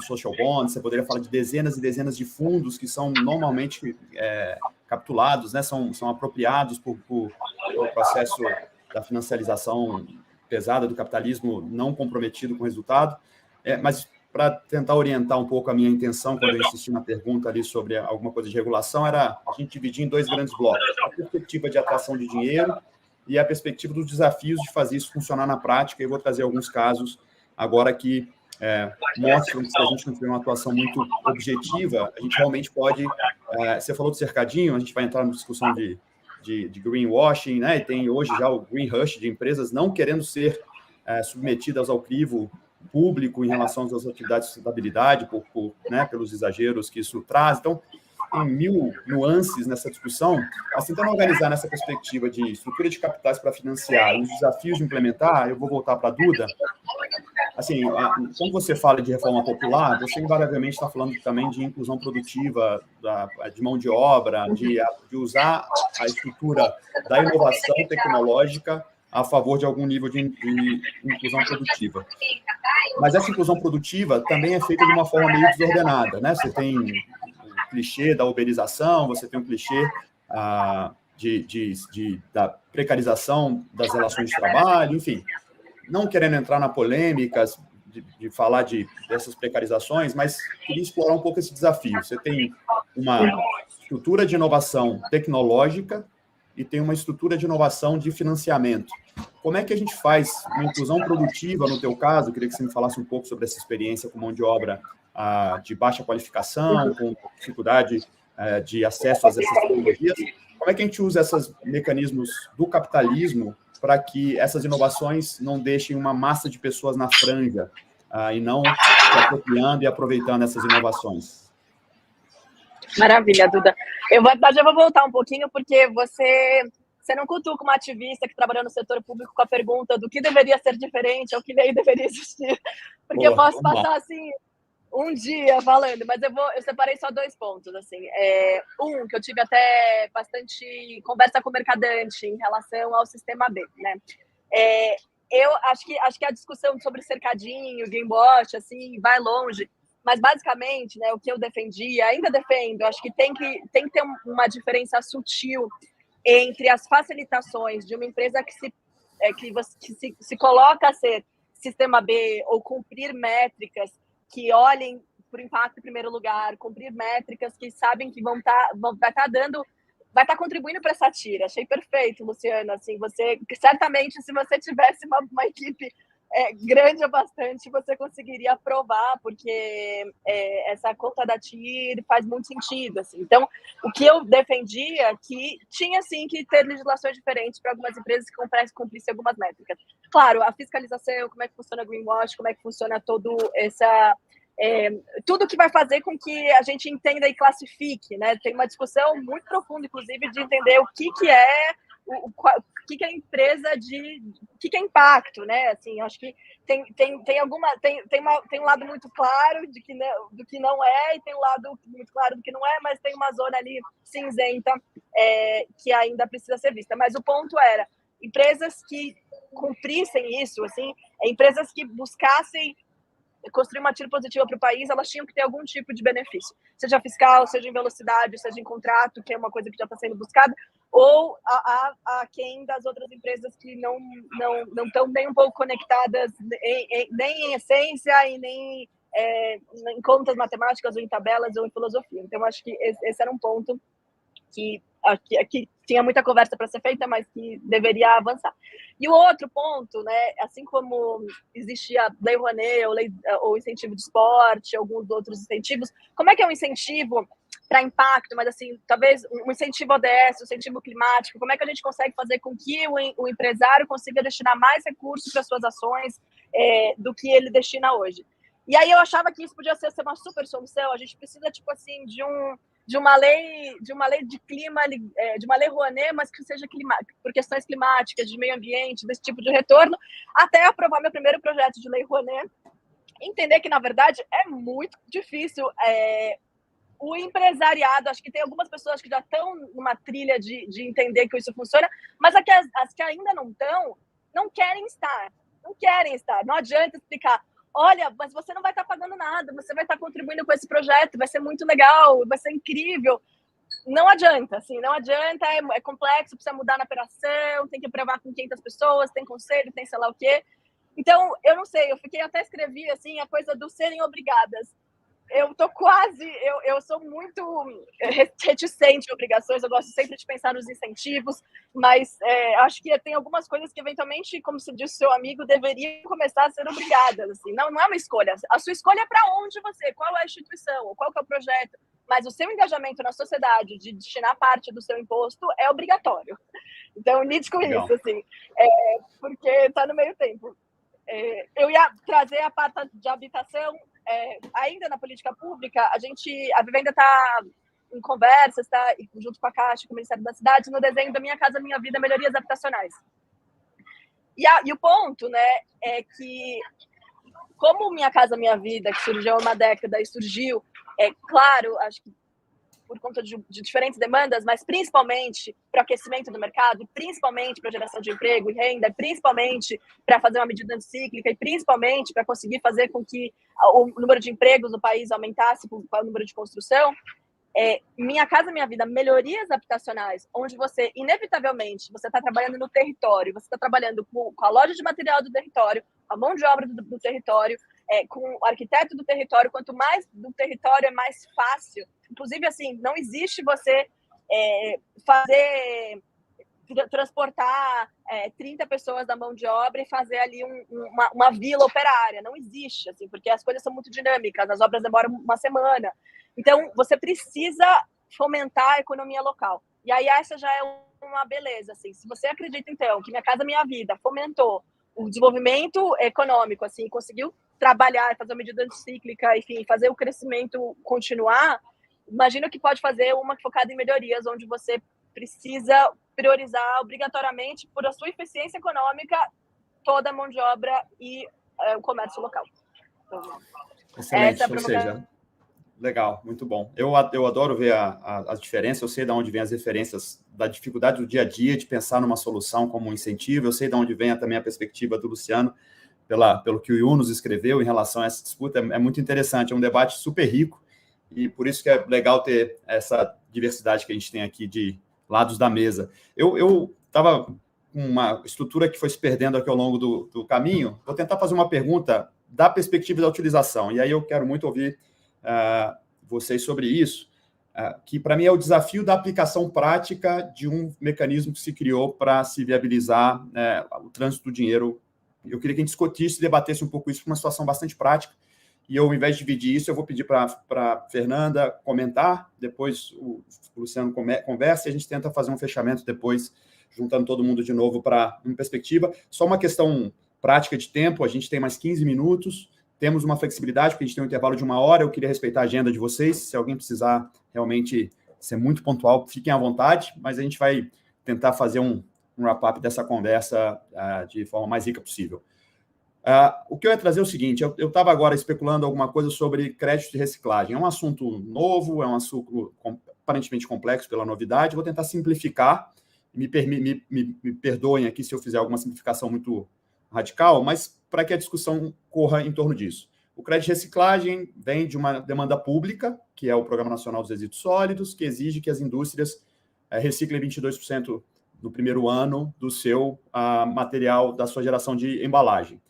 social bond, você poderia falar de dezenas e dezenas de fundos que são normalmente capitulados, né, são apropriados pelo processo da financiarização pesada do capitalismo não comprometido com o resultado. Mas para tentar orientar um pouco a minha intenção, quando eu insisti na pergunta ali sobre alguma coisa de regulação, era a gente dividir em dois grandes blocos: a perspectiva de atração de dinheiro e a perspectiva dos desafios de fazer isso funcionar na prática. E eu vou trazer alguns casos agora que mostram que se a gente não tiver uma atuação muito objetiva, a gente realmente pode... você falou do cercadinho, a gente vai entrar na discussão de greenwashing, né? E tem hoje já o green rush de empresas não querendo ser submetidas ao crivo público em relação às atividades de sustentabilidade, né, pelos exageros que isso traz. Então, tem 1000 nuances nessa discussão, mas tentando organizar nessa perspectiva de estrutura de capitais para financiar e os desafios de implementar. Eu vou voltar para a Duda. Assim, quando você fala de reforma popular, você invariavelmente está falando também de inclusão produtiva, de mão de obra, de usar a estrutura da inovação tecnológica a favor de algum nível de inclusão produtiva. Mas essa inclusão produtiva também é feita de uma forma meio desordenada, né? Você tem o clichê da uberização, você tem o clichê da precarização das relações de trabalho, enfim. Não querendo entrar na polêmica de falar dessas precarizações, mas queria explorar um pouco esse desafio. Você tem uma estrutura de inovação tecnológica e tem uma estrutura de inovação de financiamento. Como é que a gente faz uma inclusão produtiva, no teu caso? Eu queria que você me falasse um pouco sobre essa experiência com mão de obra de baixa qualificação, com dificuldade de acesso a essas tecnologias. Como é que a gente usa esses mecanismos do capitalismo para que essas inovações não deixem uma massa de pessoas na franja e não se apropriando e aproveitando essas inovações? Maravilha, Duda. Eu vou voltar um pouquinho, porque você não cutuca uma ativista que trabalha no setor público com a pergunta do que deveria ser diferente ou que lei deveria existir. Porque eu posso passar, assim, um dia falando, mas eu separei só 2 pontos, assim. Que eu tive até bastante conversa com o mercadante em relação ao sistema B, né? Eu acho que a discussão sobre cercadinho, greenwash, assim, vai longe. Mas, basicamente, né, o que eu defendi, ainda defendo, acho que tem que ter uma diferença sutil entre as facilitações de uma empresa que se coloca a ser sistema B ou cumprir métricas que olhem para o impacto em primeiro lugar, cumprir métricas que sabem que vai estar contribuindo para essa tira. Achei perfeito, Luciano. Assim, certamente, se você tivesse uma equipe grande o bastante, você conseguiria aprovar, porque essa conta da TIR faz muito sentido. Assim. Então, o que eu defendia é que tinha, sim, que ter legislações diferentes para algumas empresas que cumprissem algumas métricas. Claro, a fiscalização, como é que funciona o greenwash, como é que funciona todo tudo que vai fazer com que a gente entenda e classifique, né? Tem uma discussão muito profunda, inclusive, de entender o que é a empresa o que é impacto, né? Assim, acho que tem um lado muito claro do que não é, e tem um lado muito claro do que não é, mas tem uma zona ali cinzenta que ainda precisa ser vista. Mas o ponto era, empresas que cumprissem isso, assim, empresas que buscassem construir uma tira positiva para o país, elas tinham que ter algum tipo de benefício, seja fiscal, seja em velocidade, seja em contrato, que é uma coisa que já está sendo buscada, ou a quem das outras empresas que não estão nem um pouco conectadas nem em essência e nem em contas matemáticas ou em tabelas ou em filosofia. Então, acho que esse era um ponto que que tinha muita conversa para ser feita, mas que deveria avançar. E o outro ponto, né, assim como existia Lei Rouanet ou incentivo de esporte, alguns outros incentivos, como é que é um incentivo para impacto, mas assim, talvez um incentivo ODS, um incentivo climático, como é que a gente consegue fazer com que o empresário consiga destinar mais recursos para suas ações do que ele destina hoje? E aí eu achava que isso podia ser uma super solução. A gente precisa, tipo assim, de uma lei de clima, de uma lei Rouanet, mas que seja por questões climáticas, de meio ambiente, desse tipo de retorno, até aprovar meu primeiro projeto de lei Rouanet. Entender que, na verdade, é muito difícil. O empresariado, acho que tem algumas pessoas que já estão numa trilha de entender que isso funciona, mas as que ainda não estão, não querem estar. Não adianta explicar, olha, mas você não vai estar pagando nada, você vai estar contribuindo com esse projeto, vai ser muito legal, vai ser incrível. Não adianta, assim, não adianta, é complexo, precisa mudar na operação, tem que aprovar com 500 pessoas, tem conselho, tem sei lá o quê. Então, eu não sei, eu até escrevi, assim, a coisa do serem obrigadas. Eu tô quase, eu sou muito reticente a obrigações, eu gosto sempre de pensar nos incentivos, mas acho que tem algumas coisas que eventualmente, como se disse seu amigo, deveriam começar a ser obrigadas, assim, não é uma escolha, a sua escolha é para onde qual é a instituição, qual que é o projeto, mas o seu engajamento na sociedade de destinar parte do seu imposto é obrigatório. Então, lide com Legal. isso, assim, porque está no meio tempo. Eu ia trazer a parte de habitação. Ainda na política pública, a Vivenda está em conversas, está junto com a Caixa, com o Ministério da Cidade, no desenho da Minha Casa Minha Vida, melhorias habitacionais. E o ponto, né, é que, como Minha Casa Minha Vida, que surgiu há uma década e surgiu, claro, acho que por conta de diferentes demandas, mas principalmente para o aquecimento do mercado, principalmente para a geração de emprego e renda, principalmente para fazer uma medida anticíclica e principalmente para conseguir fazer com que o número de empregos no país aumentasse com o número de construção. Minha Casa Minha Vida, melhorias habitacionais, onde você, inevitavelmente, você está trabalhando no território, você está trabalhando com a loja de material do território, a mão de obra do território, com o arquiteto do território. Quanto mais do território, é mais fácil. Inclusive, assim, não existe você transportar 30 pessoas da mão de obra e fazer ali uma vila operária. Não existe, assim, porque as coisas são muito dinâmicas, as obras demoram uma semana. Então, você precisa fomentar a economia local. E aí, essa já é uma beleza, assim. Se você acredita, então, que Minha Casa Minha Vida fomentou o desenvolvimento econômico, assim, conseguiu trabalhar, fazer uma medida anticíclica, enfim, fazer o crescimento continuar, imagina que pode fazer uma focada em melhorias, onde você precisa priorizar obrigatoriamente, por a sua eficiência econômica, toda a mão de obra e o comércio local. Então, excelente, ou seja, legal, muito bom. Eu adoro ver a diferença, eu sei de onde vem as referências da dificuldade do dia a dia de pensar numa solução como um incentivo, eu sei de onde vem também a perspectiva do Luciano, pelo que o Yunus escreveu em relação a essa disputa, é muito interessante, é um debate super rico, e por isso que é legal ter essa diversidade que a gente tem aqui de lados da mesa. Eu estava com uma estrutura que foi se perdendo aqui ao longo do caminho, vou tentar fazer uma pergunta da perspectiva da utilização, e aí eu quero muito ouvir vocês sobre isso, que para mim é o desafio da aplicação prática de um mecanismo que se criou para se viabilizar o trânsito do dinheiro. Eu queria que a gente discutisse e debatesse um pouco isso, uma situação bastante prática, e eu, ao invés de dividir isso, eu vou pedir para a Fernanda comentar, depois o Luciano conversa, e a gente tenta fazer um fechamento depois, juntando todo mundo de novo para uma perspectiva. Só uma questão prática de tempo, a gente tem mais 15 minutos, temos uma flexibilidade, porque a gente tem um intervalo de 1 hora, eu queria respeitar a agenda de vocês, se alguém precisar realmente ser muito pontual, fiquem à vontade, mas a gente vai tentar fazer um wrap-up dessa conversa de forma mais rica possível. O que eu ia trazer é o seguinte, eu estava agora especulando alguma coisa sobre crédito de reciclagem. É um assunto novo, é um assunto aparentemente complexo pela novidade, vou tentar simplificar, me perdoem aqui se eu fizer alguma simplificação muito radical, mas para que a discussão corra em torno disso. O crédito de reciclagem vem de uma demanda pública, que é o Programa Nacional dos Resíduos Sólidos, que exige que as indústrias reciclem 22% no primeiro ano do seu material, da sua geração de embalagem.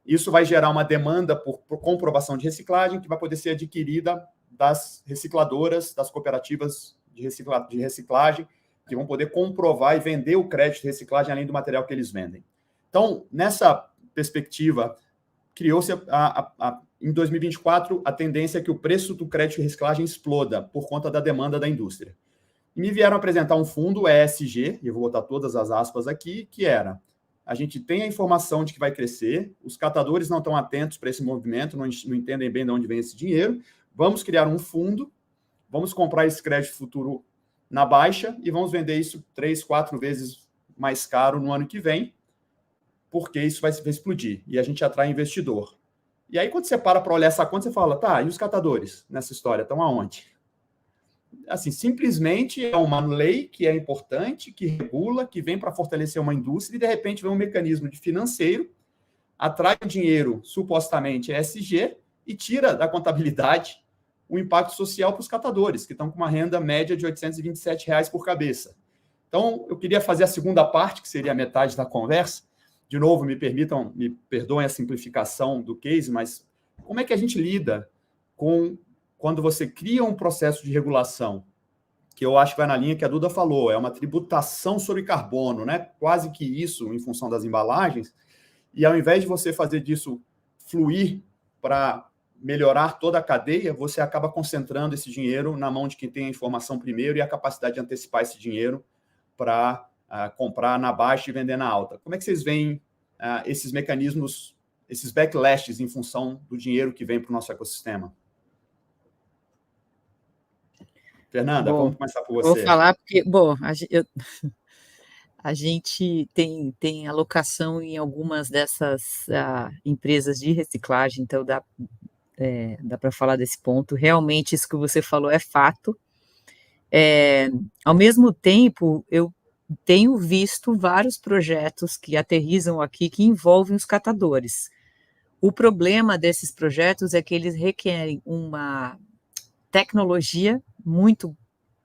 Isso vai gerar uma demanda por comprovação de reciclagem que vai poder ser adquirida das recicladoras, das cooperativas de reciclagem, que vão poder comprovar e vender o crédito de reciclagem além do material que eles vendem. Então, nessa perspectiva, criou-se em 2024 a tendência é que o preço do crédito de reciclagem exploda por conta da demanda da indústria. E me vieram apresentar um fundo ESG, e eu vou botar todas as aspas aqui, que era: a gente tem a informação de que vai crescer, os catadores não estão atentos para esse movimento, não entendem bem de onde vem esse dinheiro, vamos criar um fundo, vamos comprar esse crédito futuro na baixa e vamos vender isso 3, 4 vezes mais caro no ano que vem, porque isso vai explodir, e a gente atrai investidor. E aí, quando você para olhar essa conta, você fala, tá, e os catadores nessa história estão aonde? Assim, simplesmente é uma lei que é importante, que regula, que vem para fortalecer uma indústria, e de repente vem um mecanismo de financeiro, atrai o dinheiro, supostamente ESG, e tira da contabilidade o impacto social para os catadores, que estão com uma renda média de R$ 827 por cabeça. Então, eu queria fazer a segunda parte, que seria a metade da conversa. De novo, me perdoem a simplificação do case, mas como é que a gente lida com quando você cria um processo de regulação, que eu acho que vai na linha que a Duda falou, é uma tributação sobre carbono, né? Quase que isso em função das embalagens, e ao invés de você fazer disso fluir para melhorar toda a cadeia, você acaba concentrando esse dinheiro na mão de quem tem a informação primeiro e a capacidade de antecipar esse dinheiro para comprar na baixa e vender na alta. Como é que vocês veem esses mecanismos, esses backlashes em função do dinheiro que vem para o nosso ecossistema? Fernanda, vamos começar por você. Vou falar porque, a gente tem alocação em algumas dessas empresas de reciclagem, então dá para falar desse ponto. Realmente, isso que você falou é fato. Ao mesmo tempo, eu tenho visto vários projetos que aterrissam aqui que envolvem os catadores. O problema desses projetos é que eles requerem uma tecnologia muito,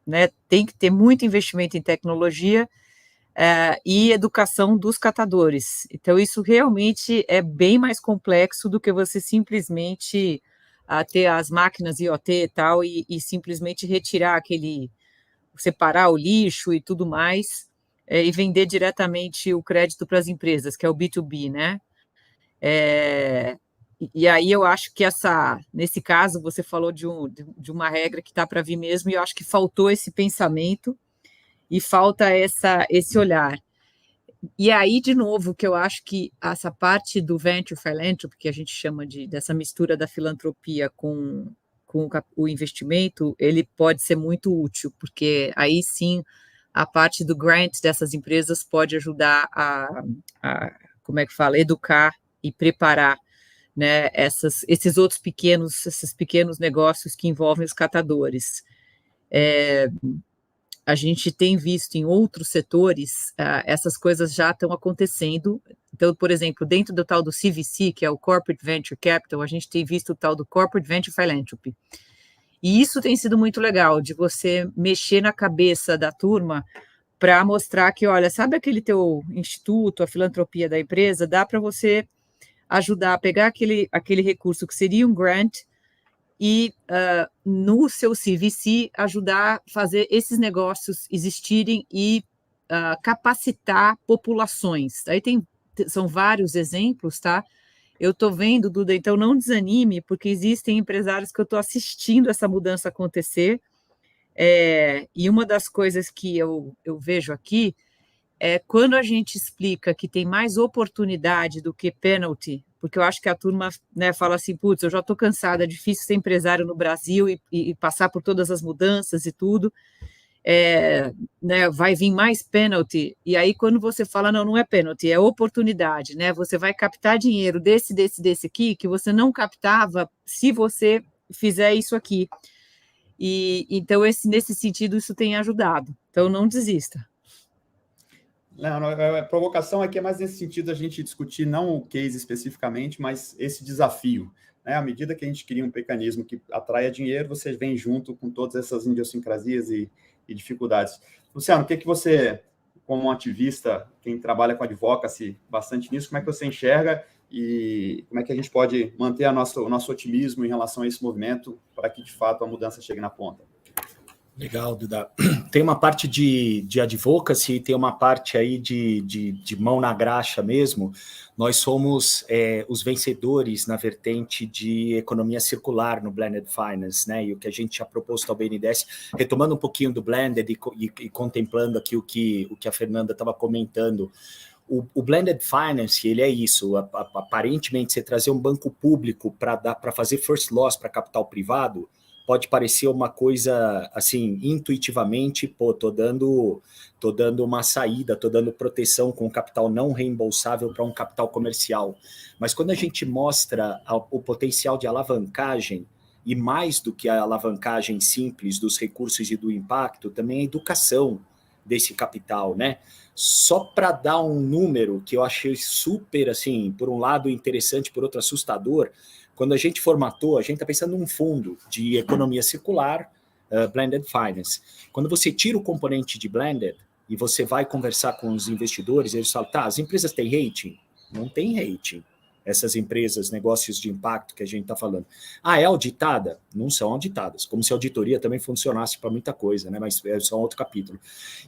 né, tem que ter muito investimento em tecnologia e educação dos catadores. Então, isso realmente é bem mais complexo do que você simplesmente ter as máquinas IoT e tal, e simplesmente retirar separar o lixo e tudo mais, e vender diretamente o crédito para as empresas, que é o B2B, né? E aí eu acho que nesse caso, você falou de uma regra que está para vir mesmo, e eu acho que faltou esse pensamento e falta esse olhar. E aí, de novo, que eu acho que essa parte do venture philanthropy, que a gente chama dessa mistura da filantropia com o investimento, ele pode ser muito útil, porque aí sim a parte do grant dessas empresas pode ajudar como é que fala, educar e preparar, né, esses pequenos negócios que envolvem os catadores. A gente tem visto em outros setores, essas coisas já estão acontecendo. Então, por exemplo, dentro do tal do CVC, que é o Corporate Venture Capital, a gente tem visto o tal do Corporate Venture Philanthropy. E isso tem sido muito legal, de você mexer na cabeça da turma para mostrar que, olha, sabe aquele teu instituto, a filantropia da empresa, dá para você ajudar a pegar aquele recurso que seria um grant e no seu CVC ajudar a fazer esses negócios existirem e capacitar populações. Aí são vários exemplos, tá? Eu estou vendo, Duda, então não desanime, porque existem empresários que eu estou assistindo essa mudança acontecer, e uma das coisas que eu vejo aqui é quando a gente explica que tem mais oportunidade do que penalty, porque eu acho que a turma, né, fala assim, putz, eu já estou cansada, é difícil ser empresário no Brasil e passar por todas as mudanças e tudo, né, vai vir mais penalty, e aí quando você fala, não é penalty, é oportunidade, né, você vai captar dinheiro desse aqui, que você não captava se você fizer isso aqui, e então nesse sentido isso tem ajudado, então não desista. Não, a provocação aqui é mais nesse sentido, a gente discutir não o case especificamente, mas esse desafio. Né? À medida que a gente cria um mecanismo que atraia dinheiro, você vem junto com todas essas idiosincrasias e dificuldades. Luciano, o que você, como um ativista, quem trabalha com advocacy bastante nisso, como é que você enxerga e como é que a gente pode manter o nosso otimismo em relação a esse movimento para que, de fato, a mudança chegue na ponta? Legal, Duda. Tem uma parte de advocacy, tem uma parte aí de mão na graxa mesmo. Nós somos os vencedores na vertente de economia circular no Blended Finance, né? E o que a gente já proposto ao BNDES, retomando um pouquinho do Blended e contemplando aqui o que a Fernanda estava comentando. O Blended Finance, ele é isso, aparentemente você trazer um banco público para fazer first loss para capital privado, pode parecer uma coisa, assim, intuitivamente, tô dando uma saída, tô dando proteção com capital não reembolsável para um capital comercial. Mas quando a gente mostra o potencial de alavancagem, e mais do que a alavancagem simples dos recursos e do impacto, também a educação desse capital, né? Só para dar um número que eu achei super, assim, por um lado interessante, por outro assustador, quando a gente formatou, a gente está pensando num fundo de economia circular, Blended Finance. Quando você tira o componente de Blended e você vai conversar com os investidores, eles falam, tá, as empresas têm rating? Não tem rating. Essas empresas, negócios de impacto que a gente está falando. Ah, é auditada? Não são auditadas. Como se a auditoria também funcionasse para muita coisa, né? Mas é só um outro capítulo.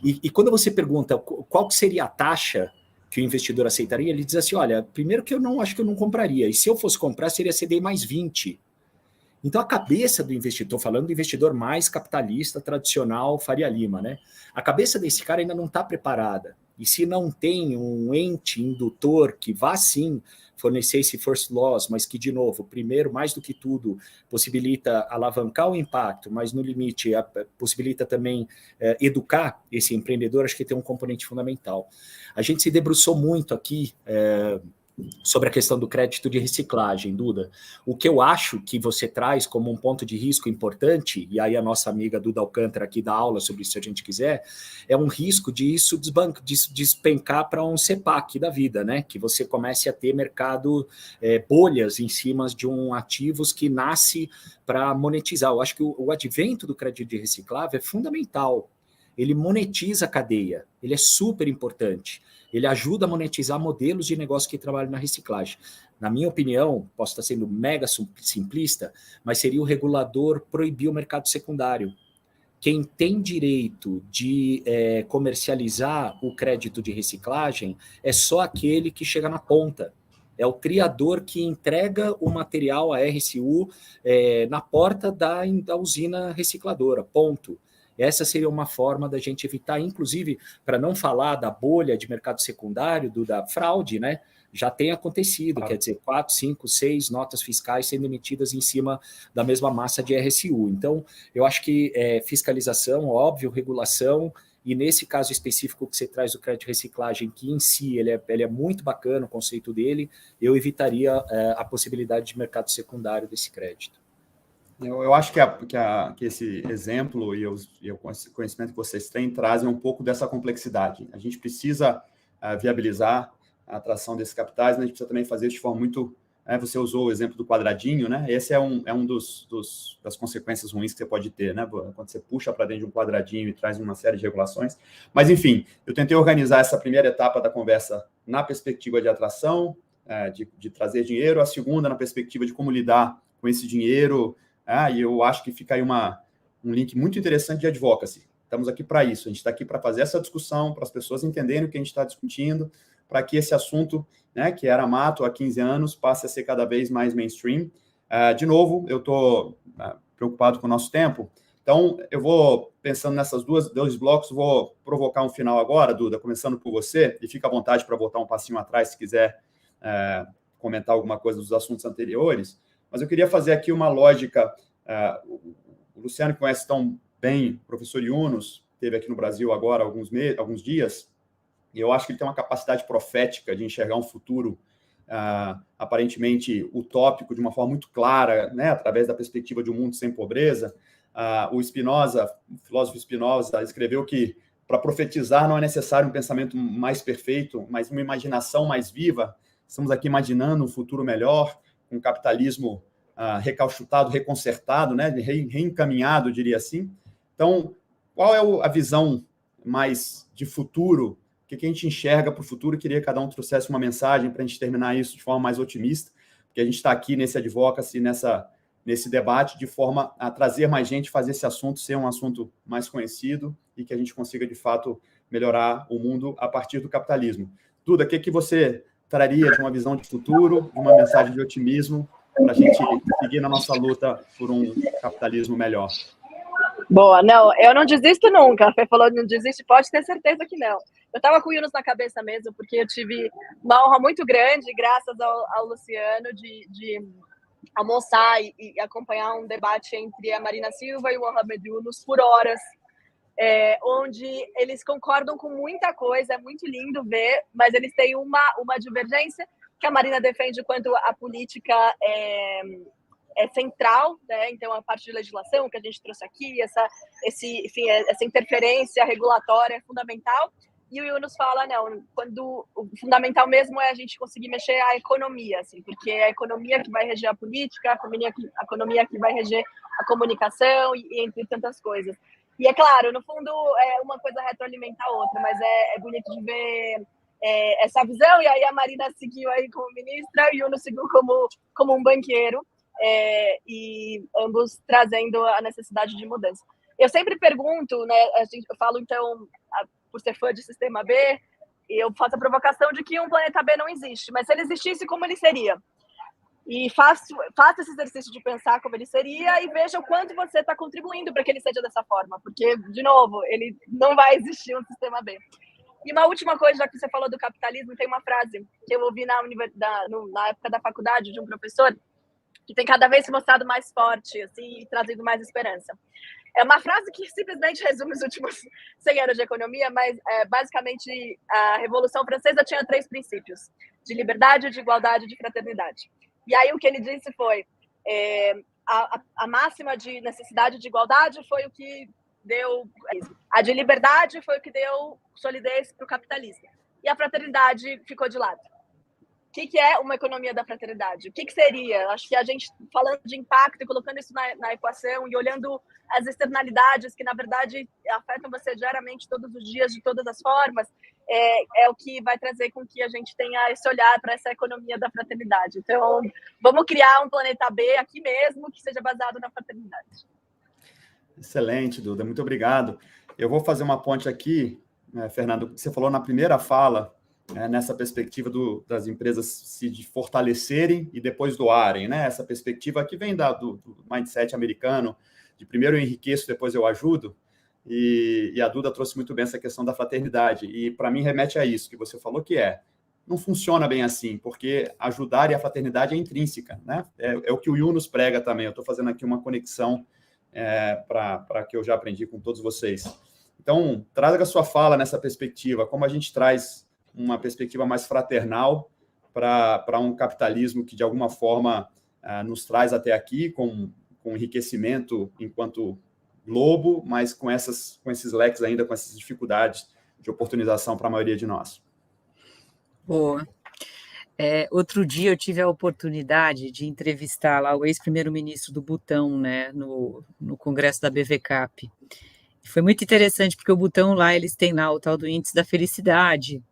E quando você pergunta qual que seria a taxa que o investidor aceitaria, ele diz assim, olha, primeiro que eu não acho que eu não compraria, e se eu fosse comprar, seria CDI mais 20. Então, a cabeça do investidor, estou falando do investidor mais capitalista, tradicional, Faria Lima, né? A cabeça desse cara ainda não está preparada. E se não tem um ente indutor que vá, sim, fornecer esse first loss, mas que, de novo, primeiro, mais do que tudo, possibilita alavancar o impacto, mas, no limite, possibilita também educar esse empreendedor, acho que tem um componente fundamental. A gente se debruçou muito aqui sobre a questão do crédito de reciclagem, Duda. O que eu acho que você traz como um ponto de risco importante, e aí a nossa amiga Duda Alcântara aqui dá aula sobre isso se a gente quiser, é um risco de isso despencar para um CEPAC da vida, né? Que você comece a ter mercado, bolhas em cima de ativos que nasce para monetizar. Eu acho que o advento do crédito de reciclável é fundamental. Ele monetiza a cadeia, ele é super importante. Ele ajuda a monetizar modelos de negócio que trabalham na reciclagem. Na minha opinião, posso estar sendo mega simplista, mas seria o regulador proibir o mercado secundário. Quem tem direito de comercializar o crédito de reciclagem é só aquele que chega na ponta. É o triador que entrega o material, a RSU, na porta da usina recicladora, ponto. Essa seria uma forma da gente evitar, inclusive, para não falar da bolha de mercado secundário, da fraude, né? Já tem acontecido, quer dizer, 4, 5, 6 notas fiscais sendo emitidas em cima da mesma massa de RSU. Então, eu acho que fiscalização, óbvio, regulação, e nesse caso específico que você traz do crédito de reciclagem, que em si ele é muito bacana, o conceito dele, eu evitaria a possibilidade de mercado secundário desse crédito. Eu acho que esse exemplo e o conhecimento que vocês têm trazem um pouco dessa complexidade. A gente precisa viabilizar a atração desses capitais, mas a gente precisa também fazer isso de forma muito... você usou o exemplo do quadradinho, né? Esse é um das consequências ruins que você pode ter, né? Quando você puxa para dentro de um quadradinho e traz uma série de regulações. Mas, enfim, eu tentei organizar essa primeira etapa da conversa na perspectiva de atração, de trazer dinheiro, a segunda na perspectiva de como lidar com esse dinheiro... e eu acho que fica aí um link muito interessante de advocacy. Estamos aqui para isso, a gente está aqui para fazer essa discussão, para as pessoas entenderem o que a gente está discutindo, para que esse assunto, né, que era mato há 15 anos, passe a ser cada vez mais mainstream. De novo, eu estou preocupado com o nosso tempo, então eu vou, pensando nessas dois blocos, vou provocar um final agora, Duda, começando por você, e fica à vontade para voltar um passinho atrás, se quiser comentar alguma coisa dos assuntos anteriores. Mas eu queria fazer aqui uma lógica. O Luciano conhece tão bem o professor Yunus, esteve aqui no Brasil agora há alguns dias, e eu acho que ele tem uma capacidade profética de enxergar um futuro aparentemente utópico de uma forma muito clara, né, através da perspectiva de um mundo sem pobreza. O filósofo Spinoza, escreveu que para profetizar não é necessário um pensamento mais perfeito, mas uma imaginação mais viva. Estamos aqui imaginando um futuro melhor, um capitalismo recalchutado, reconcertado, né, reencaminhado, diria assim. Então, qual é a visão mais de futuro? O que a gente enxerga para o futuro? Eu queria que cada um trouxesse uma mensagem para a gente terminar isso de forma mais otimista, porque a gente está aqui nesse advocacy, nessa nesse debate, de forma a trazer mais gente, fazer esse assunto ser um assunto mais conhecido e que a gente consiga, de fato, melhorar o mundo a partir do capitalismo. Duda, o que você traria de uma visão de futuro, de uma mensagem de otimismo para a gente seguir na nossa luta por um capitalismo melhor? Boa, não, eu não desisto nunca. A Fê falou não desiste, pode ter certeza que não. Eu estava com o Yunus na cabeça mesmo, porque eu tive uma honra muito grande, graças ao Luciano, de almoçar e acompanhar um debate entre a Marina Silva e o Mohamed Yunus por horas, onde eles concordam com muita coisa, é muito lindo ver, mas eles têm uma divergência que a Marina defende quanto a política é central, né? Então a parte de legislação que a gente trouxe aqui, essa interferência regulatória é fundamental. E o Yunus fala, não, quando o fundamental mesmo é a gente conseguir mexer a economia, assim, porque é a economia que vai reger a política, a economia que vai reger a comunicação e entre tantas coisas. E é claro, no fundo, uma coisa retroalimenta a outra, mas é bonito de ver essa visão. E aí a Marina seguiu aí como ministra e o Yunus seguiu como um banqueiro, e ambos trazendo a necessidade de mudança. Eu sempre pergunto, né, eu falo, então, por ser fã de Sistema B, eu faço a provocação de que um planeta B não existe, mas se ele existisse, como ele seria? E faço esse exercício de pensar como ele seria e veja o quanto você está contribuindo para que ele seja dessa forma, porque, de novo, ele não vai existir um Sistema B. E uma última coisa, já que você falou do capitalismo, tem uma frase que eu ouvi na época da faculdade de um professor, que tem cada vez se mostrado mais forte, assim, e trazido mais esperança. É uma frase que simplesmente resume os últimos 100 anos de economia, mas basicamente a Revolução Francesa tinha 3 princípios: de liberdade, de igualdade e de fraternidade. E aí o que ele disse foi, a máxima de necessidade de igualdade foi o que deu, a de liberdade foi o que deu solidez para o capitalismo, e a fraternidade ficou de lado. O que é uma economia da fraternidade? O que seria? Acho que a gente, falando de impacto e colocando isso na equação e olhando as externalidades que, na verdade, afetam você diariamente, todos os dias, de todas as formas, é o que vai trazer com que a gente tenha esse olhar para essa economia da fraternidade. Então, vamos criar um planeta B aqui mesmo, que seja baseado na fraternidade. Excelente, Duda. Muito obrigado. Eu vou fazer uma ponte aqui, Fernando, que você falou na primeira fala, nessa perspectiva das empresas se fortalecerem e depois doarem, né? Essa perspectiva que vem do mindset americano, de primeiro eu enriqueço, depois eu ajudo, e a Duda trouxe muito bem essa questão da fraternidade, e para mim remete a isso que você falou, que não funciona bem assim, porque ajudar e a fraternidade é intrínseca, né? É o que o Yunus prega também. Eu estou fazendo aqui uma conexão para que eu já aprendi com todos vocês. Então, traga a sua fala nessa perspectiva, como a gente traz uma perspectiva mais fraternal para um capitalismo que, de alguma forma, nos traz até aqui com enriquecimento enquanto globo, mas com esses leques ainda, com essas dificuldades de oportunização para a maioria de nós. Boa. Outro dia eu tive a oportunidade de entrevistar lá o ex-primeiro-ministro do Butão, né, no congresso da BVCAP. Foi muito interessante, porque o Butão lá, eles têm lá o tal do índice da felicidade.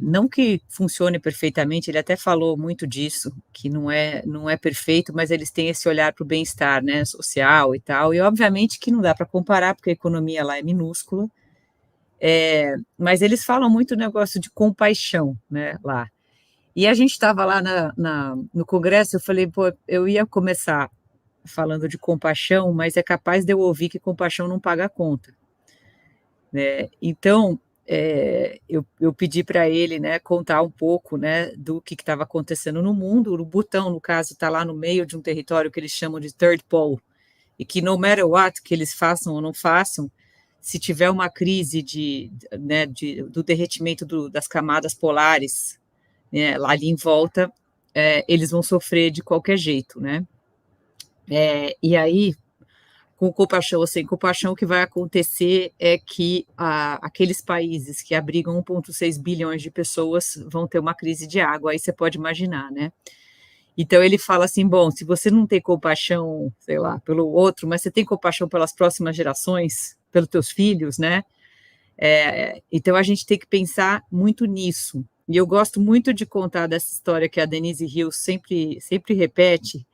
Não que funcione perfeitamente, ele até falou muito disso, que não é perfeito, mas eles têm esse olhar para o bem-estar, né, social e tal, e obviamente que não dá para comparar, porque a economia lá é minúscula, mas eles falam muito do negócio de compaixão, né, lá. E a gente estava lá no congresso, eu falei, pô, eu ia começar falando de compaixão, mas é capaz de eu ouvir que compaixão não paga a conta, né? Então, eu pedi para ele, né, contar um pouco, né, do que estava acontecendo no mundo. O Butão, no caso, está lá no meio de um território que eles chamam de Third Pole, e que no matter what que eles façam ou não façam, se tiver uma crise do derretimento das camadas polares, né, lá ali em volta, eles vão sofrer de qualquer jeito, né? E aí, com compaixão ou sem compaixão, o que vai acontecer é que aqueles países que abrigam 1,6 bilhões de pessoas vão ter uma crise de água, aí você pode imaginar, né? Então ele fala assim, bom, se você não tem compaixão, sei lá, pelo outro, mas você tem compaixão pelas próximas gerações, pelos teus filhos, né? Então a gente tem que pensar muito nisso. E eu gosto muito de contar dessa história que a Denise Rios sempre repete,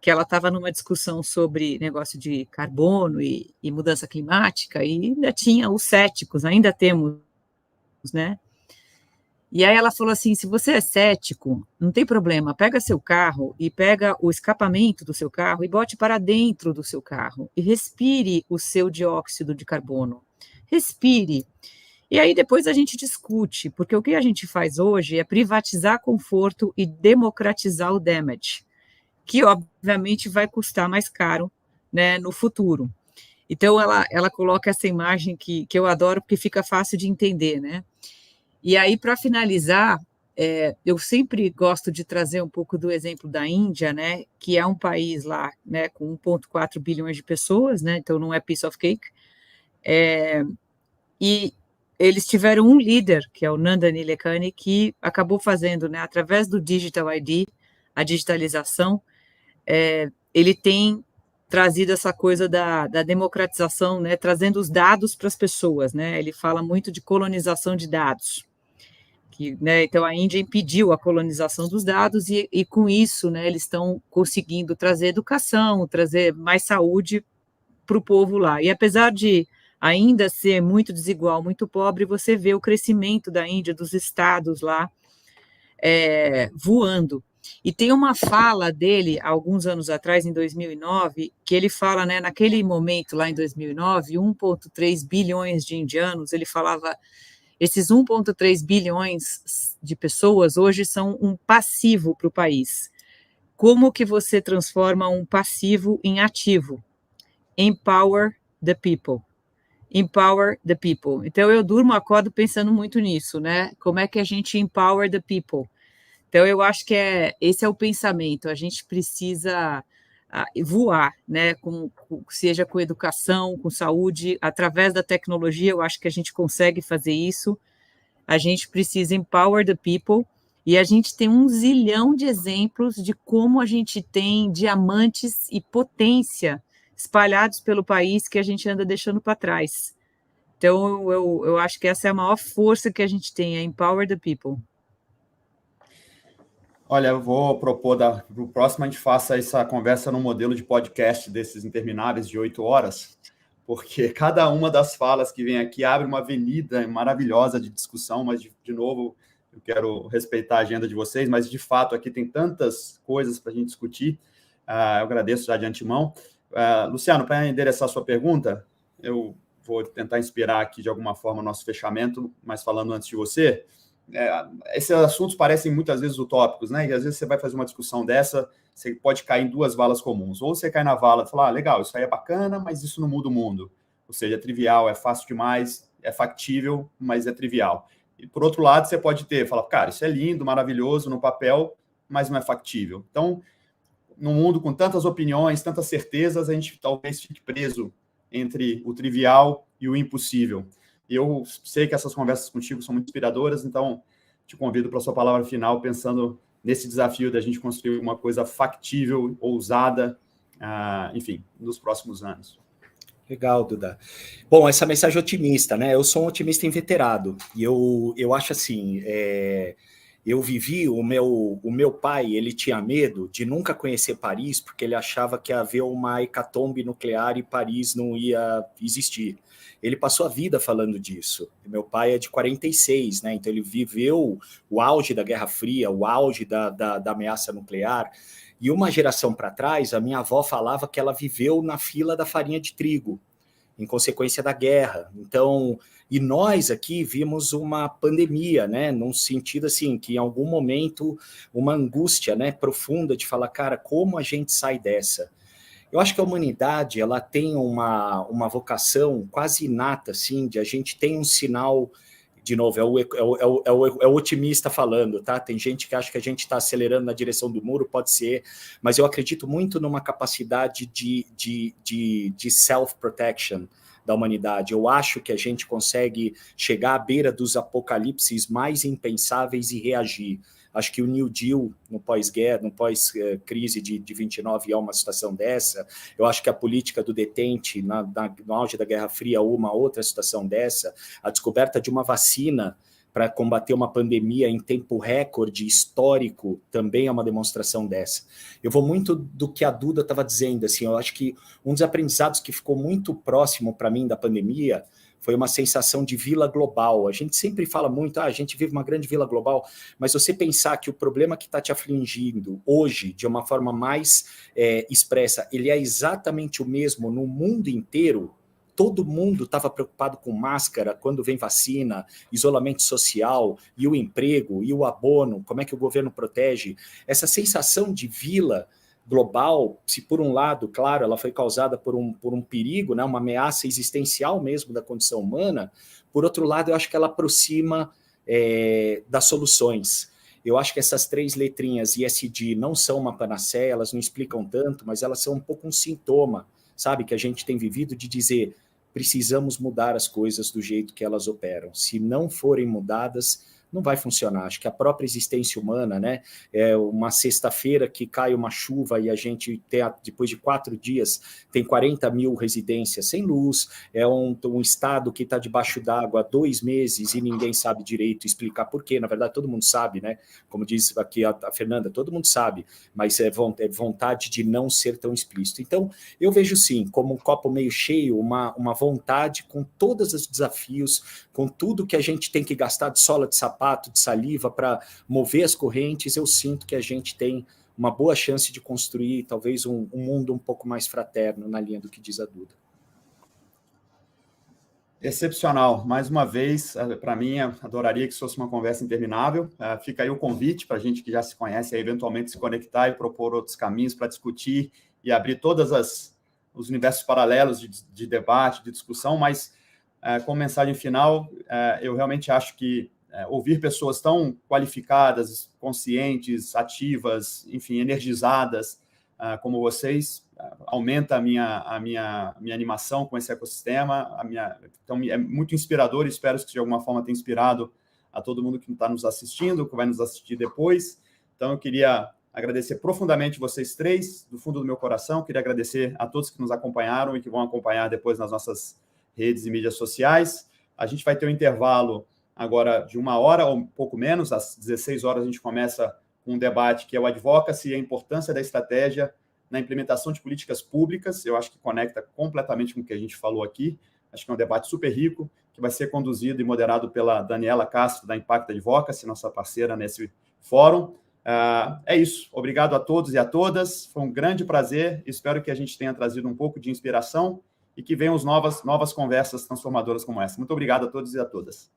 que ela estava numa discussão sobre negócio de carbono e mudança climática, e ainda tinha os céticos, ainda temos, né? E aí ela falou assim, se você é cético, não tem problema, pega seu carro e pega o escapamento do seu carro e bote para dentro do seu carro e respire o seu dióxido de carbono. Respire. E aí depois a gente discute, porque o que a gente faz hoje é privatizar conforto e democratizar o damage, que obviamente vai custar mais caro, né, no futuro. Então ela coloca essa imagem que eu adoro, porque fica fácil de entender, né? E aí, para finalizar, eu sempre gosto de trazer um pouco do exemplo da Índia, né, que é um país lá, né, com 1,4 bilhões de pessoas, né, então não é piece of cake, e eles tiveram um líder, que é o Nandan Nilekani, que acabou fazendo, né, através do Digital ID, a digitalização, ele tem trazido essa coisa da democratização, né, trazendo os dados para as pessoas, né, ele fala muito de colonização de dados, né, então a Índia impediu a colonização dos dados e com isso, né, eles estão conseguindo trazer educação, trazer mais saúde para o povo lá, e apesar de ainda ser muito desigual, muito pobre, você vê o crescimento da Índia, dos estados lá, voando. E tem uma fala dele, alguns anos atrás, em 2009, que ele fala, né, naquele momento, lá em 2009, 1,3 bilhões de indianos, ele falava, esses 1,3 bilhões de pessoas hoje são um passivo para o país. Como que você transforma um passivo em ativo? Empower the people. Empower the people. Então, eu durmo, acordo pensando muito nisso, né? Como é que a gente empower the people? Então, eu acho que esse é o pensamento, a gente precisa voar, né, seja com educação, com saúde, através da tecnologia, eu acho que a gente consegue fazer isso, a gente precisa empower the people, e a gente tem um zilhão de exemplos de como a gente tem diamantes e potência espalhados pelo país que a gente anda deixando para trás. Então, eu acho que essa é a maior força que a gente tem, é empower the people. Olha, eu vou propor para o próximo a gente faça essa conversa num modelo de podcast desses intermináveis de 8 horas, porque cada uma das falas que vem aqui abre uma avenida maravilhosa de discussão, mas, de novo, eu quero respeitar a agenda de vocês, mas, de fato, aqui tem tantas coisas para a gente discutir, eu agradeço já de antemão. Luciano, para endereçar a sua pergunta, eu vou tentar inspirar aqui, de alguma forma, o nosso fechamento, mas falando antes de você, esses assuntos parecem muitas vezes utópicos, né? E às vezes você vai fazer uma discussão dessa, você pode cair em duas valas comuns. Ou você cai na vala e fala, legal, isso aí é bacana, mas isso não muda o mundo. Ou seja, é trivial, é fácil demais, é factível, mas é trivial. E por outro lado, você pode falar, cara, isso é lindo, maravilhoso no papel, mas não é factível. Então, num mundo com tantas opiniões, tantas certezas, a gente talvez fique preso entre o trivial e o impossível. E eu sei que essas conversas contigo são muito inspiradoras, então te convido para a sua palavra final, pensando nesse desafio da gente construir uma coisa factível, ousada, enfim, nos próximos anos. Legal, Duda. Bom, essa mensagem otimista, né? Eu sou um otimista inveterado, e eu acho assim, eu vivi, o meu pai, ele tinha medo de nunca conhecer Paris, porque ele achava que ia haver uma hecatombe nuclear e Paris não ia existir. Ele passou a vida falando disso. Meu pai é de 46, né? Então ele viveu o auge da Guerra Fria, o auge da ameaça nuclear. E uma geração para trás, a minha avó falava que ela viveu na fila da farinha de trigo, em consequência da guerra. Então, e nós aqui vimos uma pandemia, né? Num sentido assim, que em algum momento, uma angústia, né, profunda de falar, cara, como a gente sai dessa? Eu acho que a humanidade, ela tem uma vocação quase inata, assim, de a gente tem um sinal, de novo, é o otimista falando, tá? Tem gente que acha que a gente está acelerando na direção do muro, pode ser, mas eu acredito muito numa capacidade de self-protection da humanidade. Eu acho que a gente consegue chegar à beira dos apocalipses mais impensáveis e reagir. Acho que o New Deal, no pós-guerra, no pós-crise de 29, é uma situação dessa. Eu acho que a política do detente, no auge da Guerra Fria, uma outra situação dessa. A descoberta de uma vacina para combater uma pandemia em tempo recorde histórico, também é uma demonstração dessa. Eu vou muito do que a Duda estava dizendo, assim, eu acho que um dos aprendizados que ficou muito próximo para mim da pandemia foi uma sensação de vila global. A gente sempre fala muito, a gente vive uma grande vila global, mas você pensar que o problema que está te afligindo hoje, de uma forma mais expressa, ele é exatamente o mesmo no mundo inteiro. Todo mundo estava preocupado com máscara, quando vem vacina, isolamento social, e o emprego, e o abono, como é que o governo protege. Essa sensação de vila global, se por um lado, claro, ela foi causada por um perigo, né, uma ameaça existencial mesmo da condição humana, por outro lado, eu acho que ela aproxima das soluções. Eu acho que essas 3 letrinhas ESG não são uma panaceia, elas não explicam tanto, mas elas são um pouco um sintoma, sabe, que a gente tem vivido de dizer precisamos mudar as coisas do jeito que elas operam. Se não forem mudadas, não vai funcionar. Acho que a própria existência humana, né? É uma sexta-feira que cai uma chuva e a gente, depois de 4 dias, tem 40 mil residências sem luz, é um estado que está debaixo d'água há 2 meses e ninguém sabe direito explicar por quê. Na verdade, todo mundo sabe, né? Como diz aqui a Fernanda, todo mundo sabe, mas é vontade de não ser tão explícito. Então, eu vejo sim, como um copo meio cheio, uma vontade com todos os desafios, com tudo que a gente tem que gastar de sola de sapato, de saliva para mover as correntes, eu sinto que a gente tem uma boa chance de construir talvez um mundo um pouco mais fraterno, na linha do que diz a Duda. Excepcional. Mais uma vez, para mim, adoraria que isso fosse uma conversa interminável. Fica aí o convite para a gente que já se conhece, eventualmente se conectar e propor outros caminhos para discutir e abrir todos os universos paralelos de debate, de discussão, mas como mensagem final, eu realmente acho que ouvir pessoas tão qualificadas, conscientes, ativas, enfim, energizadas como vocês, aumenta a minha animação com esse ecossistema. Então, é muito inspirador e espero que de alguma forma tenha inspirado a todo mundo que está nos assistindo, que vai nos assistir depois. Então, eu queria agradecer profundamente vocês 3, do fundo do meu coração. Queria agradecer a todos que nos acompanharam e que vão acompanhar depois nas nossas redes e mídias sociais. A gente vai ter um intervalo agora de 1 hora ou um pouco menos. Às 16 horas a gente começa com um debate que é o Advocacy e a importância da estratégia na implementação de políticas públicas. Eu acho que conecta completamente com o que a gente falou aqui. Acho que é um debate super rico, que vai ser conduzido e moderado pela Daniela Castro, da Impact Advocacy, nossa parceira nesse fórum. É isso. Obrigado a todos e a todas. Foi um grande prazer. Espero que a gente tenha trazido um pouco de inspiração e que venham novas conversas transformadoras como essa. Muito obrigado a todos e a todas.